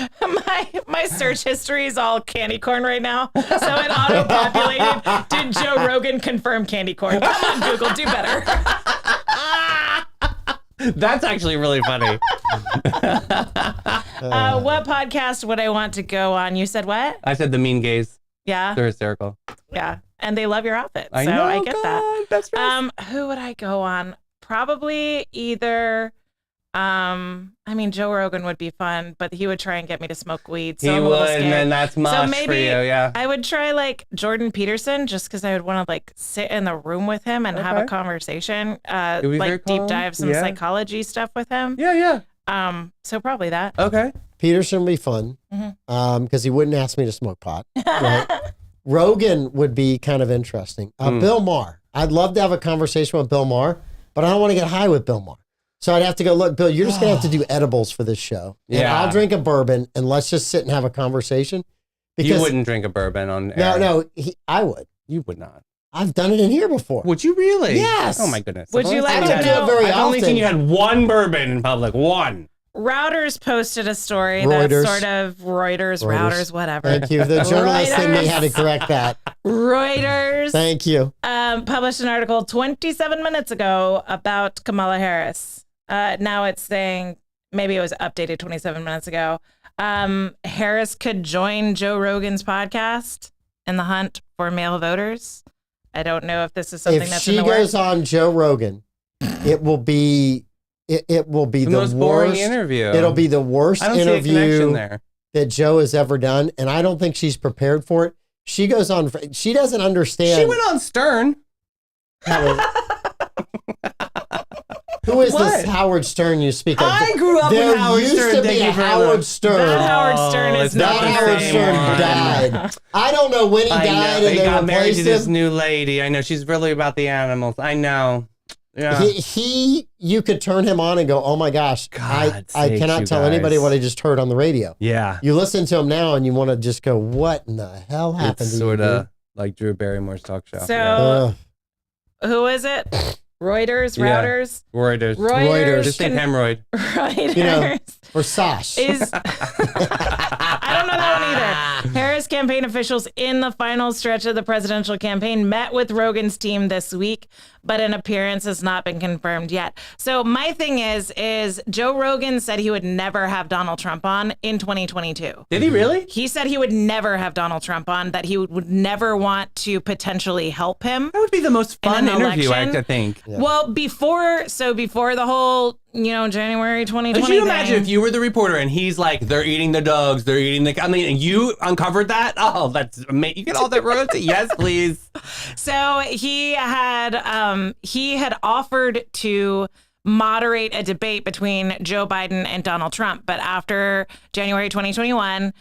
My search history is all candy corn right now. So it auto-populated. Did Joe Rogan confirm candy corn? Come on, Google, do better. That's actually really funny. What podcast would I want to go on? You said what? I said the mean gays. Yeah, They're hysterical. yeah. And they love your outfit. So I know. I get that. God, That's right. Who would I go on? Probably either I mean, Joe Rogan would be fun, but he would try and get me to smoke weed. So He I'm a little would, scared. and then that's mush maybe for you, yeah. I would try like Jordan Peterson just because I would want to like sit in the room with him and have a Okay. conversation, It would be very like deep calm. dive some Yeah. psychology stuff with him. Yeah. So probably that. Okay. Peterson would be fun Mm-hmm. because he wouldn't ask me to smoke pot. Right? Rogan would be kind of interesting. Bill Maher. I'd love to have a conversation with Bill Maher, but I don't want to get high with Bill Maher. So I'd have to go, look, Bill, you're just going to have to do edibles for this show. And Yeah. I'll drink a bourbon and let's just sit and have a conversation. You wouldn't drink a bourbon on air. No, I would. You would not. I've done it in here before. Would you really? Yes. Oh my goodness. Would you like I to don't do know? it very I've only often. seen you had one bourbon in public. One. Routers posted a story Reuters. that's sort of Reuters, routers, whatever. Thank you. The journalist in me had to correct that. Reuters Thank you. published an article 27 minutes ago about Kamala Harris. Now it's saying, maybe it was updated 27 minutes ago. Harris could join Joe Rogan's podcast in the hunt for male voters. I don't know if this is something If that's she in the works. goes on Joe Rogan, it will be it will be The the most boring worst interview. It'll be the worst I don't see a connection interview there. that Joe has ever done, and I don't think she's prepared for it. She goes on. She doesn't understand. She went on Stern. Who is What? this Howard Stern you speak of? I grew up there with Howard used Stern. to be Thank a you very Howard much. Stern. That Howard Stern is it's not That the Howard same Stern one. died. I don't know when he I died, know. and They they got married replaced to this him. new lady. I know. She's really about the animals. I know. Yeah. You could turn him on and go, oh my gosh, I God's sakes, cannot you tell anybody guys. what I just heard on the radio. Yeah. You listen to him now and you want to just go, what in the hell happened It's to sort you? of like Drew Barrymore's talk show. So- yeah. Ugh. Who is it? Reuters, Yeah. Routers, Reuters. Reuters. Just think hemorrhoid. Reuters. You know, or Sash. Is I don't know that one either. Harris campaign officials in the final stretch of the presidential campaign met with Rogan's team this week, but an appearance has not been confirmed yet. So my thing is Joe Rogan said he would never have Donald Trump on in 2022. Did he really? He said he would never have Donald Trump on, that he would never want to potentially help him. That would be the most fun an interview election? act, I think. Well, before the whole, January 2020 Could you imagine thing, if you were the reporter and he's like, they're eating the dogs, they're eating the... I mean, and you uncovered that? Oh, that's amazing. You get all that royalty? Yes, please. So he had offered to moderate a debate between Joe Biden and Donald Trump, but after January 2021,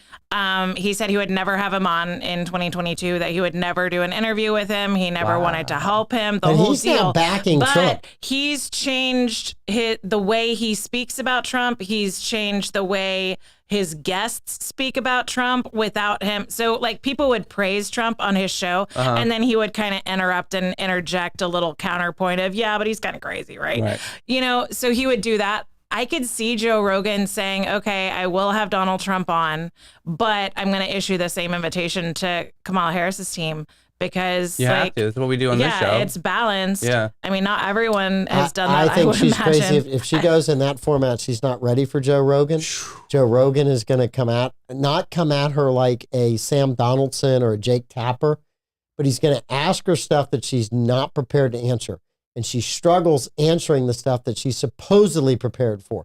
he said he would never have him on in 2022, that he would never do an interview with him. He never wanted to help him. The And whole he's deal. not backing but Trump. he's changed the way he speaks about Trump. He's changed the way his guests speak about Trump without him. So like people would praise Trump on his show and then he would kind of interrupt and interject a little counterpoint of, yeah, but he's kind of crazy, right? So he would do that. I could see Joe Rogan saying, okay, I will have Donald Trump on, but I'm going to issue the same invitation to Kamala Harris's team because You have to. That's what we do on this show. it's balanced. Yeah. I mean, not everyone has done that. I think would she's imagine. crazy. If she goes in that format, she's not ready for Joe Rogan. Joe Rogan is going to not come at her like a Sam Donaldson or a Jake Tapper, but he's going to ask her stuff that she's not prepared to answer. and she struggles answering the stuff that she's supposedly prepared for.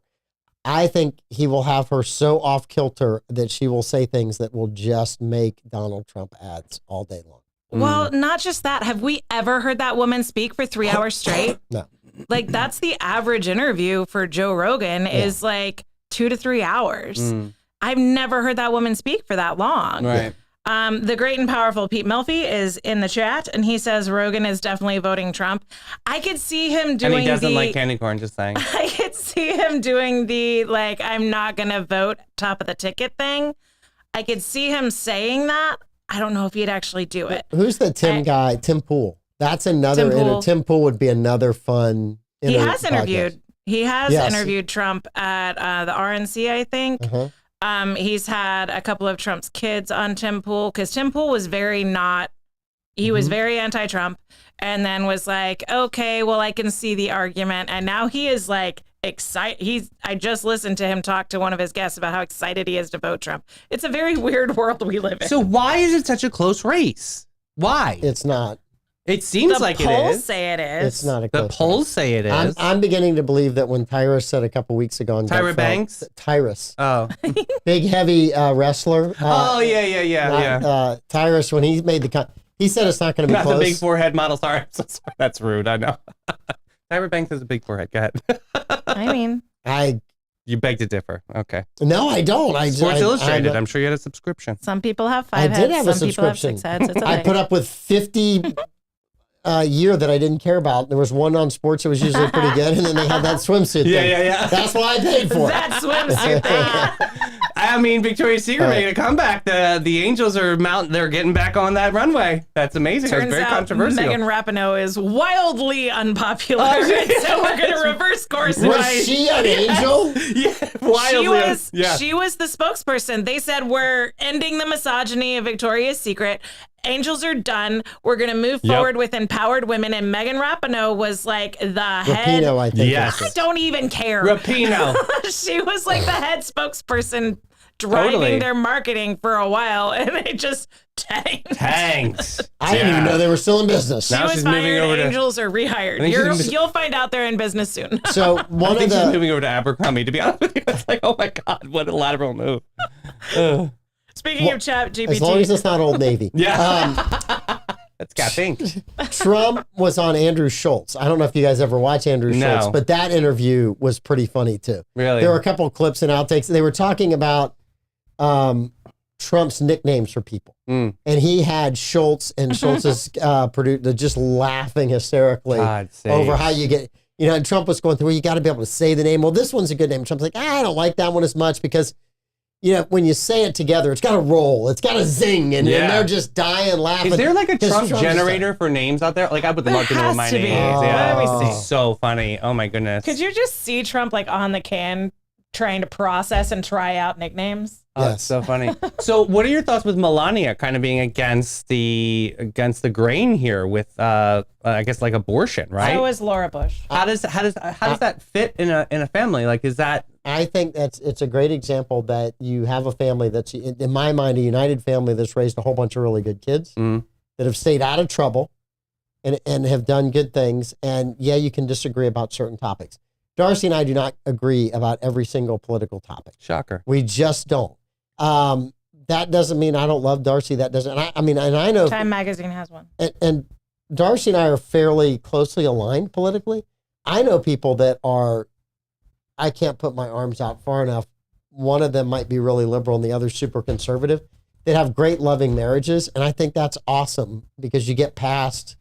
I think he will have her so off kilter that she will say things that will just make Donald Trump ads all day long. Well, not just that. Have we ever heard that woman speak for 3 hours straight? No. Like, that's the average interview for Joe Rogan is like 2 to 3 hours. I've never heard that woman speak for that long. Right. The great and powerful Pete Melfi is in the chat, and he says Rogan is definitely voting Trump. I could see him doing And he doesn't like candy corn, just saying. I could see him doing the, like, I'm not going to vote top of the ticket thing. I could see him saying that. I don't know if he'd actually do it. Who's the Tim guy? Tim Pool. That's another. Tim Pool would be another fun. He has interviewed. Podcast. He has interviewed Trump at the RNC, I think. He's had a couple of Trump's kids on Tim Pool because Tim Pool was very was very anti-Trump, and then was like, okay, well, I can see the argument, and now he is like excited. I just listened to him talk to one of his guests about how excited he is to vote Trump. It's a very weird world we live in. So why is it such a close race? Why? It's not. It seems like it is. The polls say it is. It's not a The close polls race. say it is. I'm beginning to believe that when Tyrus said a couple weeks ago on Tyra Banks? Tyrus, Oh. big heavy wrestler. Yeah. Tyrus, when he made he said it's not going to be Not close. the big forehead model. Sorry, I'm so sorry. That's rude. I know. Tyra Banks has a big forehead. Go ahead. I mean, You beg to differ. Okay. No, I don't. Sports Illustrated. I'm sure you had a subscription. some people have I 5 did heads. have a Some people have subscription. 6 heads. It's a I thing. put up with 50 year that I didn't care about. There was one on sports that was usually pretty good, and then they had that swimsuit thing. Yeah. That's why I paid for it. That swimsuit thing. I mean, Victoria's Secret making a comeback. The Angels are they're getting back on that runway. That's amazing. Turns It's very out controversial. Megan Rapinoe is wildly unpopular, Oh, so we're going to reverse course. Was she an angel? Yeah, wildly. She was the spokesperson. They said, we're ending the misogyny of Victoria's Secret. Angels are done. We're going to move forward with empowered women. And Megan Rapinoe was like the head. Rapinoe, I think. Yes. I don't even care. Rapinoe. She was like the head spokesperson driving their marketing for a while, and they just tanked. I didn't even know they were still in business. Now She was she's moving fired, over to- Angels are rehired. think she's- You'll find out they're in business soon. So I one of think she's the moving over to Abercrombie, to be honest with you. It's like, oh my God, what a lateral move. Ugh. Speaking of chat GPT. as long as it's not Old Navy. Yeah. That's caffeine. Trump was on Andrew Schultz. I don't know if you guys ever watch Andrew No. Schultz, but that interview was pretty funny too. Really? There were a couple of clips and outtakes. They were talking about Trump's nicknames for people. Mm. And he had Schultz and Schultz's producer just laughing hysterically God sake. over how you get, and Trump was going through, well, you got to be able to say the name. Well, this one's a good name. Trump's like, I don't like that one as much because, when you say it together, it's got to roll. It's got to zing. And they're just dying laughing. Is there like a 'Cause Trump Trump's generator for names out there? Like I put them There up to know what has my to be. name is. Let Yeah. me see. It's so funny. Oh my goodness. Could you just see Trump like on the can trying to process and try out nicknames? Oh, it's so funny. So, what are your thoughts with Melania kind of being against the grain here with, I guess, like abortion, right? So is Laura Bush. How does that fit in a family? Like, is that I think it's a great example that you have a family that's, in my mind, a united family that's raised a whole bunch of really good kids that have stayed out of trouble and have done good things. And yeah, you can disagree about certain topics. Darcy and I do not agree about every single political topic. shocker? We just don't. That doesn't mean I don't love Darcy. That doesn't. And I know. Time Magazine has one. And Darcy and I are fairly closely aligned politically. I know people that are, I can't put my arms out far enough. One of them might be really liberal and the other super conservative. They have great loving marriages. And I think that's awesome because you get past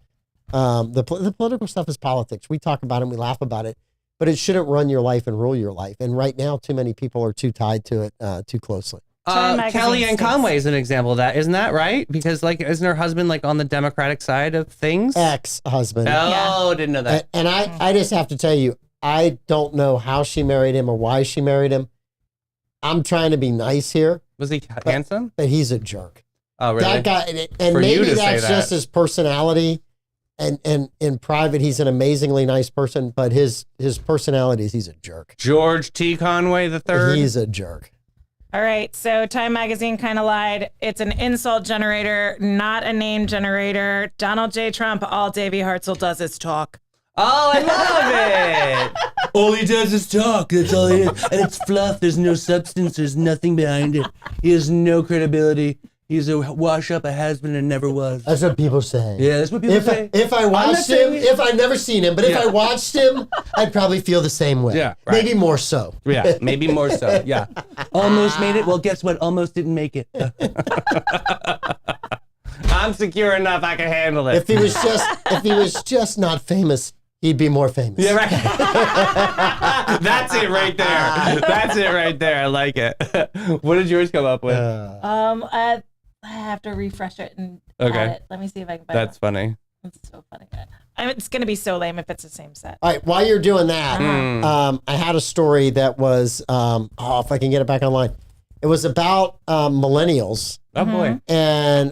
the political stuff is politics. We talk about it and we laugh about it, but it shouldn't run your life and rule your life. And right now, too many people are too tied to it too closely. Time Magazine Kellyanne states- Conway is an example of that, isn't that right? Because isn't her husband like on the Democratic side of things? Ex-husband. Oh, didn't know that. And I just have to tell you, I don't know how she married him or why she married him. I'm trying to be nice here, Was he handsome? but he's a jerk. Oh, really? That guy, and For you maybe to say that's that. just his personality. And in private, he's an amazingly nice person, but his personality is he's a jerk. George T. Conway III. He's a jerk. All right, so Time Magazine kind of lied. It's an insult generator, not a name generator. Donald J. Trump, all Davey Hartzel does is talk. Oh, I love it. All he does is talk. That's all he is. And it's fluff. There's no substance. There's nothing behind it. He has no credibility. He's a wash-up, a has-been, and never was. That's what people say. Yeah, that's what people say. If I watched him, if I've never seen him, but if I watched him, I'd probably feel the same way. Yeah, right. Maybe more so. Yeah, maybe more so. Yeah. Almost made it. Well, guess what? Almost didn't make it. I'm secure enough. I can handle it. If he was just not famous, he'd be more famous. Yeah, right. That's it right there. That's it right there. I like it. What did yours come up with? I have to refresh it and Okay. add it. Let me see if I can find That's funny. It's so funny. It's going to be so lame if it's the same set. All right, while you're doing that, I had a story that was, if I can get it back online. It was about millennials Oh boy.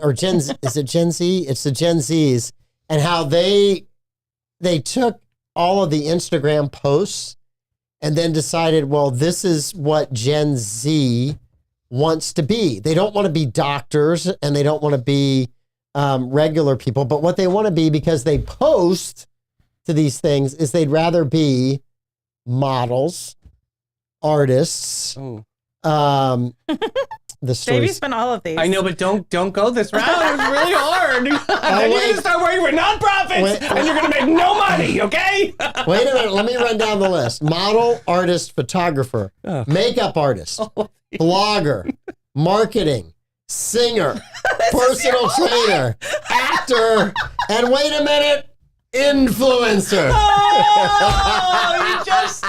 or Gen Z. Is it Gen Z? It's the Gen Zs, and how they took all of the Instagram posts and then decided, well, this is what Gen Z wants to be. They don't want to be doctors and they don't want to be regular people, but what they want to be, because they post to these things, is they'd rather be models, artists. Oh. The story. Davey's been all of these. I know, but don't go this route. It's really hard. Then you're gonna start working for nonprofits, and you're gonna make no money. Okay? Wait a minute. Let me run down the list: model, artist, photographer, makeup artist, blogger, marketing, singer, personal trainer, actor, and wait a minute, influencer. Oh, you just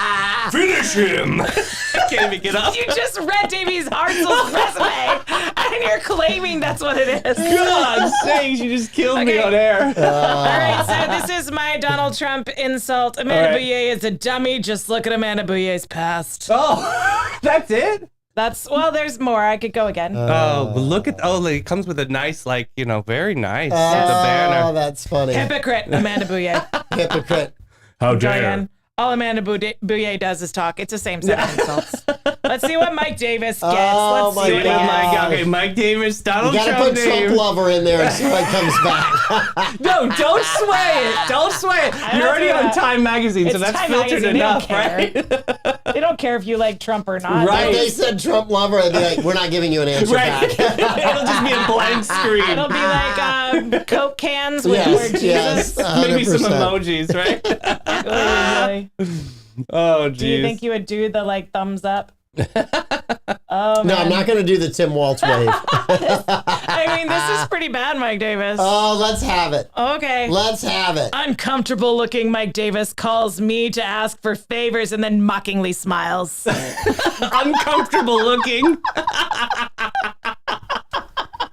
finish him. I can't even get up. You just read Davey's Hartzel's resume, and you're claiming that's what it is. God sakes, you just killed me Okay. on air. All right, so this is my Donald Trump insult. Amanda All right. Bouillet is a dummy. Just look at Amanda Bouillet's past. Oh, that's it? Well, there's more. I could go again. Oh, but look at, it comes with a nice, very nice. the Oh, banner. that's funny. Hypocrite, Amanda Bouillet. Hypocrite. How Go dare. again. All Amanda Bouillet does is talk. It's the same set of insults. Let's see what Mike Davis gets. Oh, Let's my see what he God. gets. Okay, Mike Davis, Donald You gotta Trump put name. Trump lover in there and see what comes back. No, don't sway it. Don't sway it. don't You're already do on that. Time Magazine, so It's that's Time filtered Magazine. They don't enough, care. right? They don't care if you like Trump or not. Right. If they said Trump lover, I'd be like, we're not giving you an answer Right. back. It'll just be a blank screen. It'll be like Coke cans with Yes, word Jesus. yes, Maybe some 100%. emojis, right? Really, really. Oh, geez. Do you think you would do the thumbs up? No, I'm not going to do the Tim Waltz wave. I mean, this is pretty bad, Mike Davis. Oh, let's have it. Okay. Let's have it. Uncomfortable looking Mike Davis calls me to ask for favors and then mockingly smiles. Uncomfortable looking.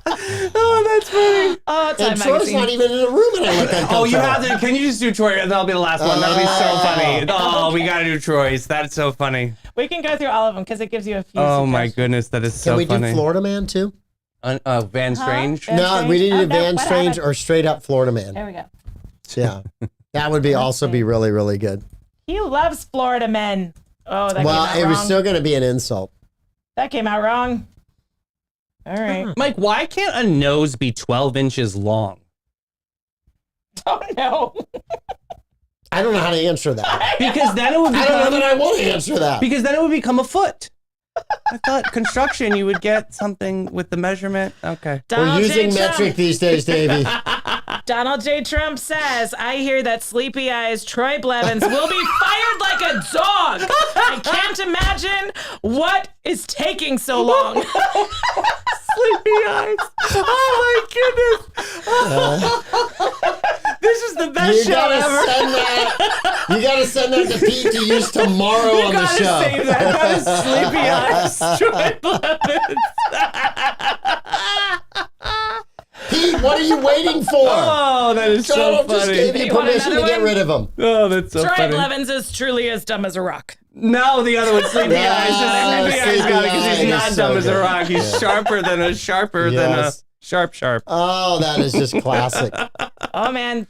Oh, that's funny. Oh, Time And Troy's Magazine. not even in the room and I look uncomfortable. Oh, you have to. Can you just do Troy? And that'll be the last one. That'll be so funny. Oh, we got to do Troy's. That's so funny. We can go through all of them because it gives you a few. Oh, my suggestions. goodness. That is Can so we funny. do Florida Man too? Van Strange? Van No, Strange? we need to do Okay, Van what Strange happened? or straight up Florida Man. There we go. Yeah. That would be also be really, really good. He loves Florida men. Oh, that Well, came out it was wrong. still going to be an insult. That came out wrong. All right. Mike, why can't a nose be 12 inches long? Oh, no. I don't know how to answer that. Because then it would I don't know become, that I want to answer that. because then it would become a foot. I thought construction, you would get something with the measurement. Okay. We're Donald using J. metric Trump. these days, Davey. Donald J. Trump says, I hear that Sleepy Eyes Troy Blevins will be fired like a dog. I can't imagine what is taking so long. Sleepy eyes. Oh my goodness. This is the best You show gotta ever. send that. You gotta send that to Pete to use tomorrow on the Gotta show. save that. That is Sleepy eyes. Troy Blevins. Pete, what are you waiting for? Oh, that is so Donald just funny. gave you You want permission to another get one? rid of him. Oh, that's so Troy funny. Blevins is truly as dumb as a rock. No, the other one, Sleepy Yeah, Eyes. Sleepy Eyes Sleepy got it because Eyes he's is not so dumb as a good. rock. He's sharper than a Yes. sharp. Oh, that is just classic. Oh man,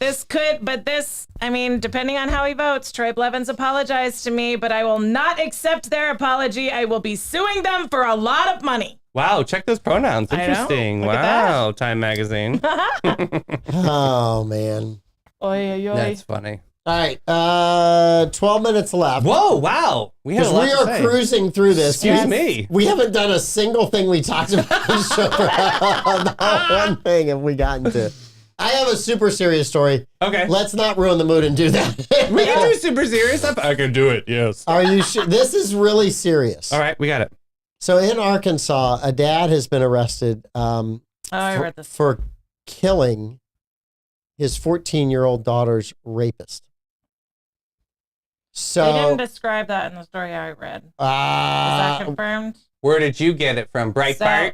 I mean, depending on how he votes, Troy Blevins apologized to me, but I will not accept their apology. I will be suing them for a lot of money. Wow, check those pronouns. I know. Interesting. Look at that. Wow, Time Magazine. Oh man. Oy, oy, oy. That's funny. All right. 12 minutes left. Whoa, wow. We had a Because lot we to are say. cruising through this. Excuse me. We haven't done a single thing we talked about on the show. Not one thing have we gotten to. I have a super serious story. Okay. Let's not ruin the mood and do that. We can do super serious stuff. I can do it, yes. Are you sure? This is really serious. All right, we got it. So in Arkansas, a dad has been arrested I read this. for killing his 14-year-old daughter's rapist. They didn't So, describe that in the story I read. Is that confirmed? Where did you get it from? Breitbart?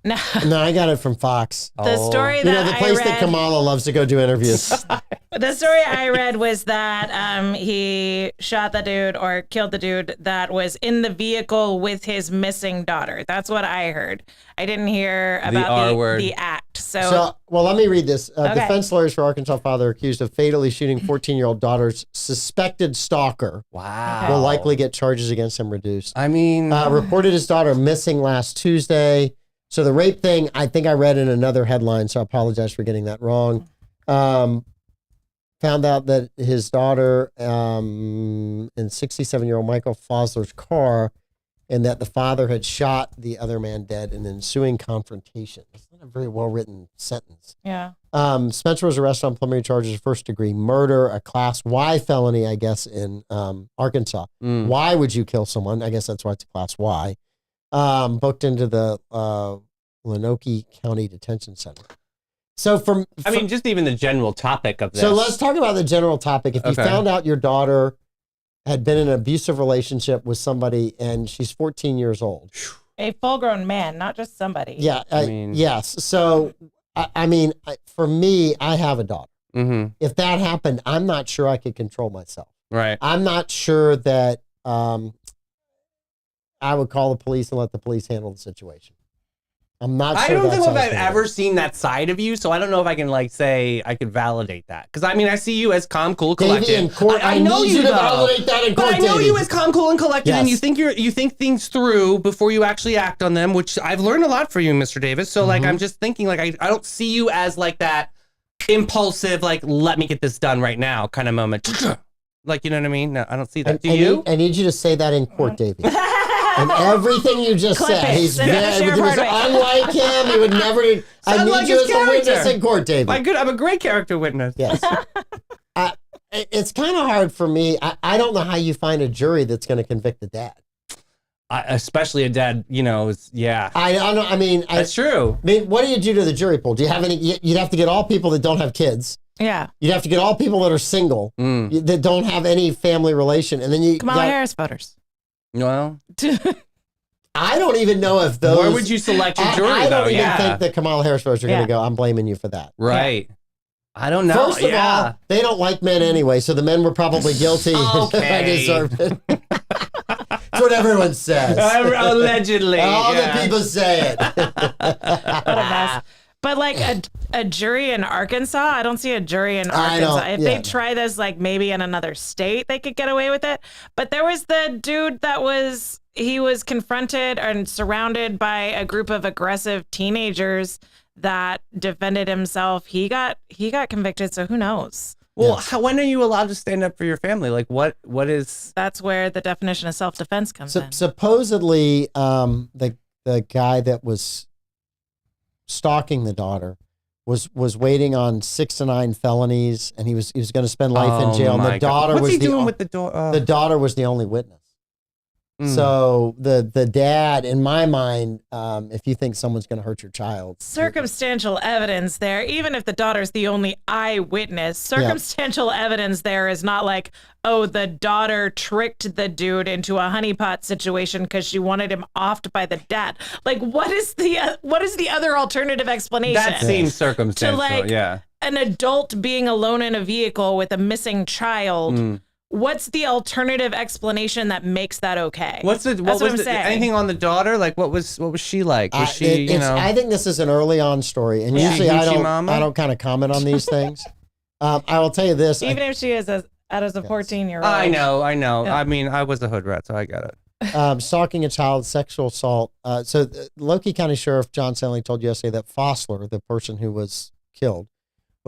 No. no, I got it from Fox. The story You that know, the I place read, that Kamala loves to go do interviews. the story I read was that he shot the dude or killed the dude that was in the vehicle with his missing daughter. That's what I heard. I didn't hear R about word. the act. So, well, let me read this. Okay. Defense lawyers for Arkansas father accused of fatally shooting 14-year-old daughter's suspected stalker Wow. will likely get charges against him reduced. I mean, Reported his daughter missing last Tuesday. So the rape thing, I think I read in another headline, so I apologize for getting that wrong. Found out that his daughter in 67-year-old Michael Fosler's car, and that the father had shot the other man dead in an ensuing confrontation. It's not a very well-written sentence. yeah. Spencer was arrested on preliminary charges of first-degree murder, a Class Y felony, I guess, in Arkansas. Why would you kill someone? I guess that's why it's a Class Y. Booked into the Lenoke County Detention Center. So I mean, just even the general topic of this. so let's talk about the general topic. If you Okay. found out your daughter had been in an abusive relationship with somebody and she's 14 years old. A full-grown man, not just somebody. Yeah. I mean- yes. So, I mean, for me, I have a daughter. Mm-hmm. If that happened, I'm not sure I could control myself. Right. I'm not sure that I would call the police and let the police handle the situation. I'm not sure. I don't that's think how I've it's gonna ever go. seen that side of you, so I don't know if I can like say I could validate that. Because I mean, I see you as calm, cool, collected. Davey, in court, I know need you you to though. validate that in court, But I know Davey. you as calm, cool, and collected, and Yes. you think things through before you actually act on them, which I've learned a lot from you, Mr. Davis. So like, I'm just thinking like I don't see you as like that impulsive, like let me get this done right now kind of moment. Like, you know what I mean? No, I don't see that. Do you? I need you to say that in court, Davey. And everything you just Clip said, it. he's Send it to very, Sheriff he was Hardwick. unlike him. He would never. I Sound need like you his as a witness character. in court, Davey. My good, I'm a great character witness. Yes. It's kind of hard for me. I don't know how you find a jury that's going to convict a dad. Especially a dad, you know, yeah. I don't know. I mean, That's true. I mean, what do you do to the jury pool? Do you have any? You'd have to get all people that don't have kids. Yeah. You'd have to get all people that are single that don't have any family relation, and then you. Kamala got- Harris voters. Well, I don't even know if those. where would you select your jury, I though? don't even Yeah. think that Kamala Harris voters are going Yeah. to go. I'm blaming you for that. Right. I don't know. First of all, they don't like men anyway, so the men were probably guilty. Okay. I deserved it. That's what everyone says. Allegedly. All yeah. the people say it. What a mess. But like a jury in Arkansas, I don't see a jury in I don't- Arkansas. If yeah. they try this like maybe in another state, they could get away with it. But there was the dude that was confronted and surrounded by a group of aggressive teenagers that defended himself. He got convicted, so who knows? Well, Yes. when are you allowed to stand up for your family? Like, what is? That's where the definition of self-defense comes in. Supposedly, the guy that was stalking the daughter was waiting on 6 to 9 felonies, and he was going to spend life in jail. And my the God. daughter What's was he the doing with the daughter? the daughter was the only witness. So the dad, in my mind, if you think someone's going to hurt your child, Circumstantial evidence there, even if the daughter's the only eyewitness, circumstantial evidence there is not like, oh, the daughter tricked the dude into a honeypot situation because she wanted him offed by the dad. Like, what is the other alternative explanation? That seems circumstantial. like- yeah. An adult being alone in a vehicle with a missing child. What's the alternative explanation that makes that okay? What That's was what I'm saying. anything on the daughter? Like, what was she like? Was she, you know? I think this is an early on story, and Yeah. usually Hoochie mama? I don't kind of comment on these things. I will tell you this. Even if she is as a 14-year-old. I know. Yeah. I mean, I was a hood rat, so I get it. Stalking a child, sexual assault. Loki County Sheriff John Stanley told you yesterday that Fosler, the person who was killed,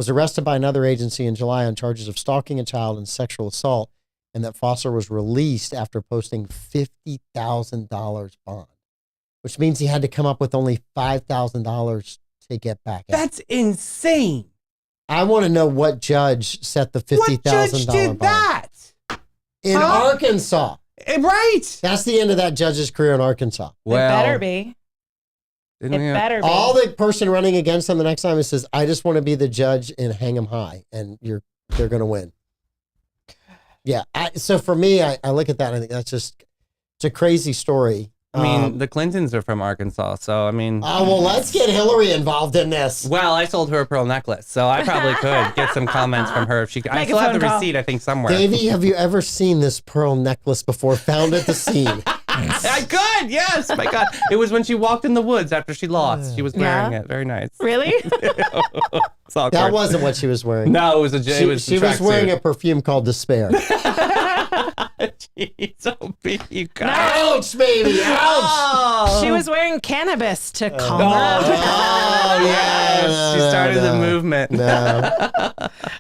was arrested by another agency in July on charges of stalking a child and sexual assault, and that Foster was released after posting $50,000 bond, which means he had to come up with only $5,000 to get back out. That's insane. I want to know what judge set the $50,000 What judge did bond. that? In Arkansas. Right. That's the end of that judge's career in Arkansas. It better be. It better be. All the person running against him the next time, it says, I just want to be the judge and hang him high, and they're going to win. Yeah. So for me, I look at that and I think it's a crazy story. I mean, the Clintons are from Arkansas, so I mean. Oh, well, let's get Hillary involved in this. Well, I sold her a pearl necklace, so I probably could get some comments from her if she. I still have the receipt, I think, somewhere. Davey, have you ever seen this pearl necklace before? Found at the scene. I could, yes. My God, it was when she walked in the woods after she lost. She was wearing it. Very nice. Really? It's awkward. That wasn't what she was wearing. No, it was a. She was wearing a perfume called Despair. Jeez, oh, you guys. Ouch, baby! Ouch! Oh. She was wearing cannabis to calm her. Oh, yes. She started the movement. No.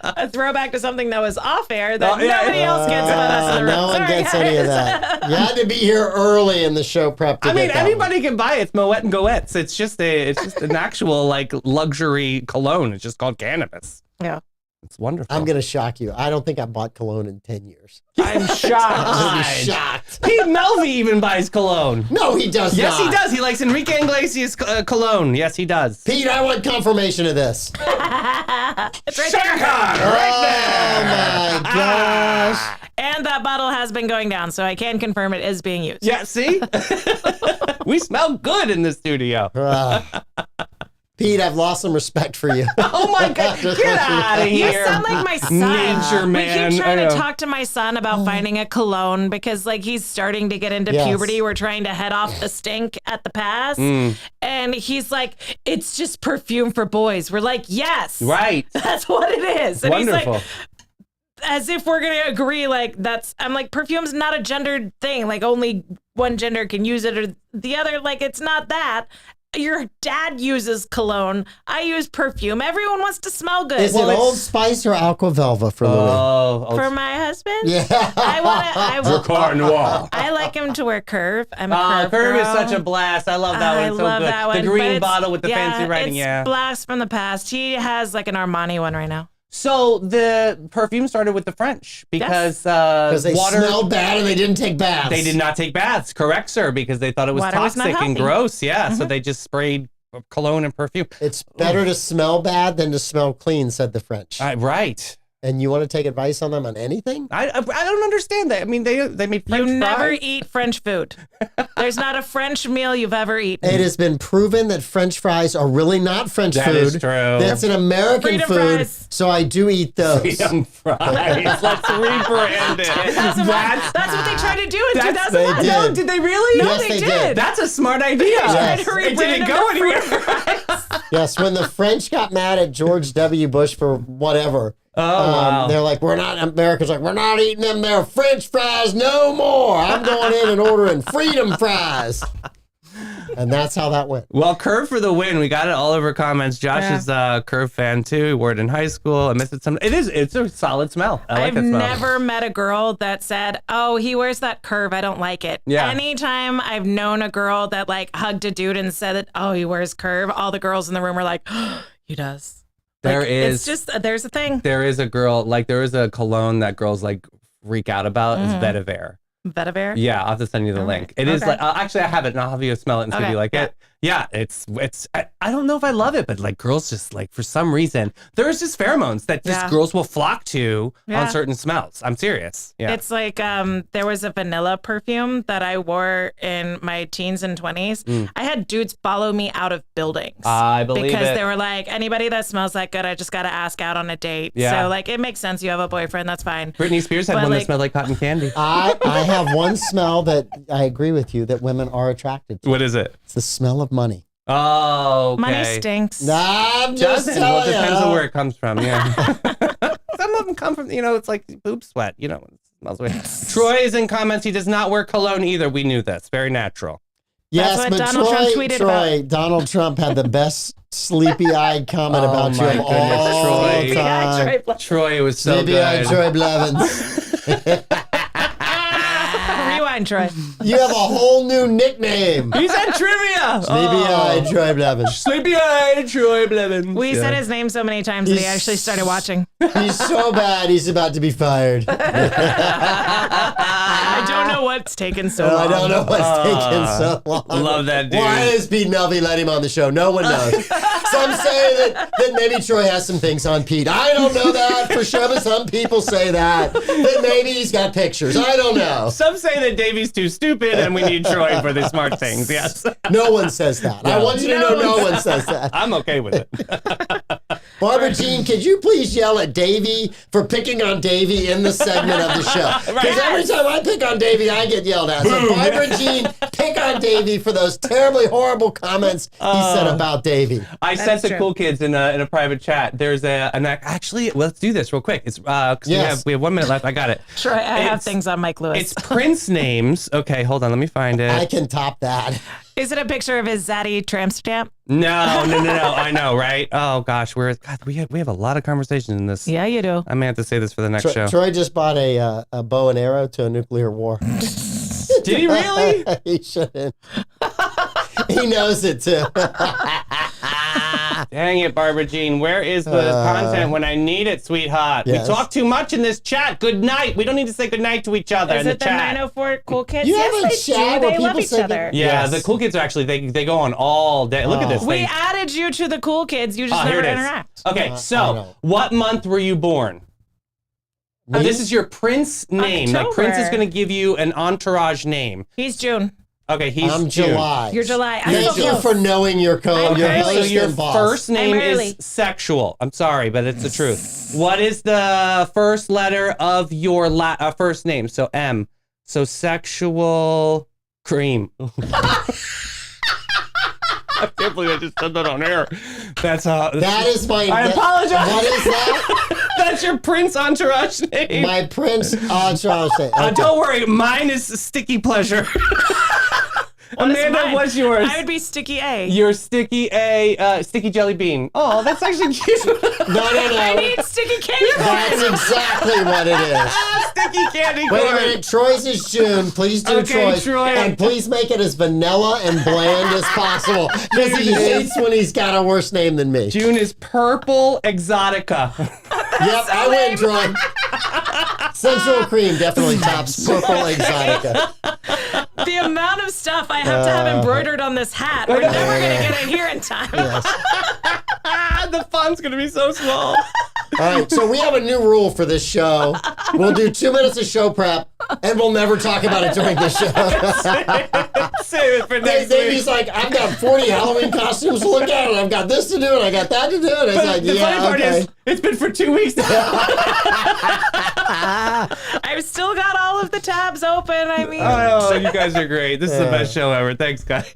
A throwback to something that was off air that nobody else gets but us in the room. No one Sorry, gets guys. any of that. You had to be here early in the show prep to I mean, get that anybody can buy it. It's Moet and Goettes. It's just an actual like luxury cologne. It's just called cannabis. Yeah. It's wonderful. I'm going to shock you. I don't think I bought cologne in 10 years. I'm shocked. I'm going to be shocked. Pete Melvey even buys cologne. No, he does Yes, not. he does. He likes Enrique Iglesias cologne. Yes, he does. Pete, I want confirmation of this. It's right Shaka there. Oh, my gosh. And that bottle has been going down, so I can confirm it is being used. Yeah, see? We smell good in the studio. Pete, I've lost some respect for you. Oh my God, get out of You here. sound like my son. Nature man. We keep trying I to know. talk to my son about finding a cologne because like he's starting to get into Yes. puberty. We're trying to head off the stink at the pass. And he's like, it's just perfume for boys. We're like, yes. Right. That's what it is. And Wonderful. he's like, as if we're going to agree, like I'm like, perfume's not a gendered thing. Like only one gender can use it or the other. Like it's not that. Your dad uses cologne. I use perfume. Everyone wants to smell good. Is it Old Spice or Aqua Velva for Louis? Oh, For my husband? Yeah. Dracar Noir. I like him to wear Curve. I'm a Curve Curve is girl. such a blast. I love that one. I It's so love good. that one. The but green it's- bottle with the fancy writing. It's Yeah. blast from the past. He has like an Armani one right now. So the perfume started with the French because they water. smelled bad and they didn't take baths. They did not take baths. Correct, sir, because they thought it was Water was not toxic and healthy. gross. Yeah, so they just sprayed cologne and perfume. It's better to smell bad than to smell clean, said the French. Right. And you want to take advice on them on anything? I don't understand that. I mean, they made French You never fries. eat French food. There's not a French meal you've ever eaten. It has been proven that French fries are really not French That food. is true. That's an American Freedom food, fries. so I do eat those. Freedom fries. Let's rebrand it. That's what they tried to do in 2001. they did. No, did they really? No, Yes, they they did. did. That's a smart idea. Yes. Tried to It rebrand didn't them go to anywhere. Freedom Yes, when the French got mad at George W. Bush for whatever, wow. they're like, America's like, we're not eating them there French fries no more. I'm going in and ordering freedom fries. And that's how that went. Well, Curve for the win. We got it all over comments. Josh is a Curve fan too. He wore it in high school. I missed it some. It's a solid smell. I like I've that smell. never met a girl that said, "Oh, he wears that Curve. I don't like it." Yeah. Anytime I've known a girl that like hugged a dude and said that, "Oh, he wears Curve," all the girls in the room were like, oh, "He does." There Like, is. It's just there's a thing. There is a girl, like there is a cologne that girls like freak out about. It's Vetiver. Vetiver. Yeah, I'll have to send you the All link. right. It is Okay. like, actually I have it and I'll have you smell it and see if Okay, you like yeah. it. Yeah, it's I don't know if I love it, but like girls just like, for some reason, there's just pheromones that just Yeah. girls will flock to Yeah. on certain smells. I'm serious. Yeah. It's like there was a vanilla perfume that I wore in my teens and 20s. I had dudes follow me out of buildings. I believe because it. they were like, anybody that smells that good, I just got to ask out on a date. Yeah. So like it makes sense. You have a boyfriend. That's fine. Britney Spears had But, one that like- smelled like cotton candy. I have one smell that I agree with you that women are attracted to. What is it? It's the smell of money. Oh, okay. Money stinks. I'm just Doesn't. Well, it telling depends on you. where it comes from. Yeah. Some of them come from, it's like boob sweat. It smells weird. Troy is in comments. He does not wear cologne either. We knew this. Very natural. Yes, That's what but Donald Trump tweeted Donald Trump had the best sleepy-eyed comment about you my of goodness, all Troy. time. Troy, it was so Sleepy-eyed good. Troy Blevins. Rewind, Troy. You have a whole new nickname. He said trivia. Sleepy-eyed Troy Blevins. Sleepy-eyed Troy Blevins. We said his name so many times that he actually started watching. He's so bad, he's about to be fired. I don't know what's taken so long. I don't know what's taking so long. Love that dude. Why has Pete Melfi let him on the show? No one knows. Some say that maybe Troy has some things on Pete. I don't know that for sure, but some people say that maybe he's got pictures. I don't know. Some say that Davey's too stupid and we need Troy for the smart things. Yes. No one says that. I want you to know no one says that. I'm okay with it. Barbara Jean, could you please yell at Davey for picking on Davey in the segment of the show? Because every time I pick on Davey, I get yelled at. So Barbara Jean, pick on Davey for those terribly horrible comments he said about Davey. I sent the true. cool kids in a private chat. There's actually, let's do this real quick. It's because Yes. we have 1 minute left. I got it. Troy, I have It's- things on Mike Lewis. It's Prince names. Okay, hold on. Let me find I it. can top that. Is it a picture of his Zaddy tramp stamp? No. I know, right? Oh gosh, we have a lot of conversations in this. Yeah, you do. I may have to say this for the next show. Troy just bought a bow and arrow to a nuclear war. Did he really? He shouldn't. He knows it too. Dang it, Barbara Jean. Where is the content when I need it, sweetheart? Yes. We talk too much in this chat. Good night. We don't need to say good night to each other Is in the it the chat. 904 cool kids? You have a Yes, they chat do. where They love people each say other. Yeah, Yes. the cool kids are actually, they go on all day. Look at this. We They- added you to the cool kids. You just here never it is. interact. Okay, I so know. what month were you born? This is your Prince name. Like Prince is October. going to give you an entourage name. He's June. Okay, he's I'm June. July. You're July. I'm Thank so you close. for knowing your I'm your early. So host your and boss. first name I'm is early. sexual. I'm sorry, but it's the truth. What is the first letter of your first name? So M. So sexual cream. I can't believe I just said that on air. That's how. That is my. I apologize. What is that? That's your Prince entourage name. My Prince entourage. Okay. Don't worry, mine is Sticky Pleasure. Amanda, mine? what's yours? I would be Sticky A. Your Sticky Sticky Jelly Bean. Oh, that's actually cute. No. I need Sticky Candy Corn. That's exactly what it is. Sticky Candy Wait a Corn. minute, Troy's is June. Please do Okay, Troy's. Troy. And please make it as vanilla and bland as possible. Because he hates when he's got a worse name than me. June is Purple Exotica. Yep, I win, Troy. Sensual Cream definitely tops Purple Exotica. The amount of stuff I have to have embroidered on this hat. We're never going to get it here in time. Yes. The font's gonna be so small. All right, so we have a new rule for this show. We'll do 2 minutes of show prep, and we'll never talk about it during the show. Save it for next week. Davey's like, I've got 40 Halloween costumes to look at, and I've got this to do, and I got that to do. And it's like, The funny yeah, part okay. is, it's been for 2 weeks now. I've still got all of the tabs open. I mean, Oh, you guys are great. This is the best show ever. Thanks, guys.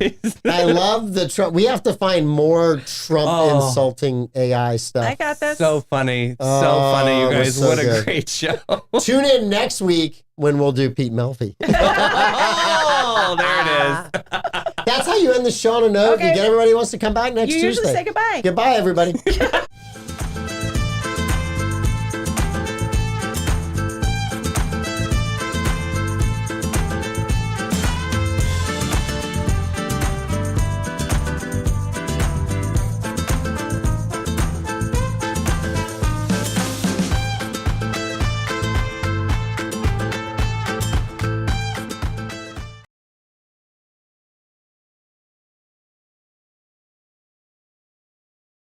I love the Trump. We have to find more Trump insulting AI stuff. I got this. So funny. So funny, you it was guys. so What a good. great show. Tune in next week when we'll do Pete Melfi. Oh, there it is. That's how you end the show on a note. Okay. You get everybody who wants to come back next you Tuesday. usually say goodbye. Goodbye, everybody.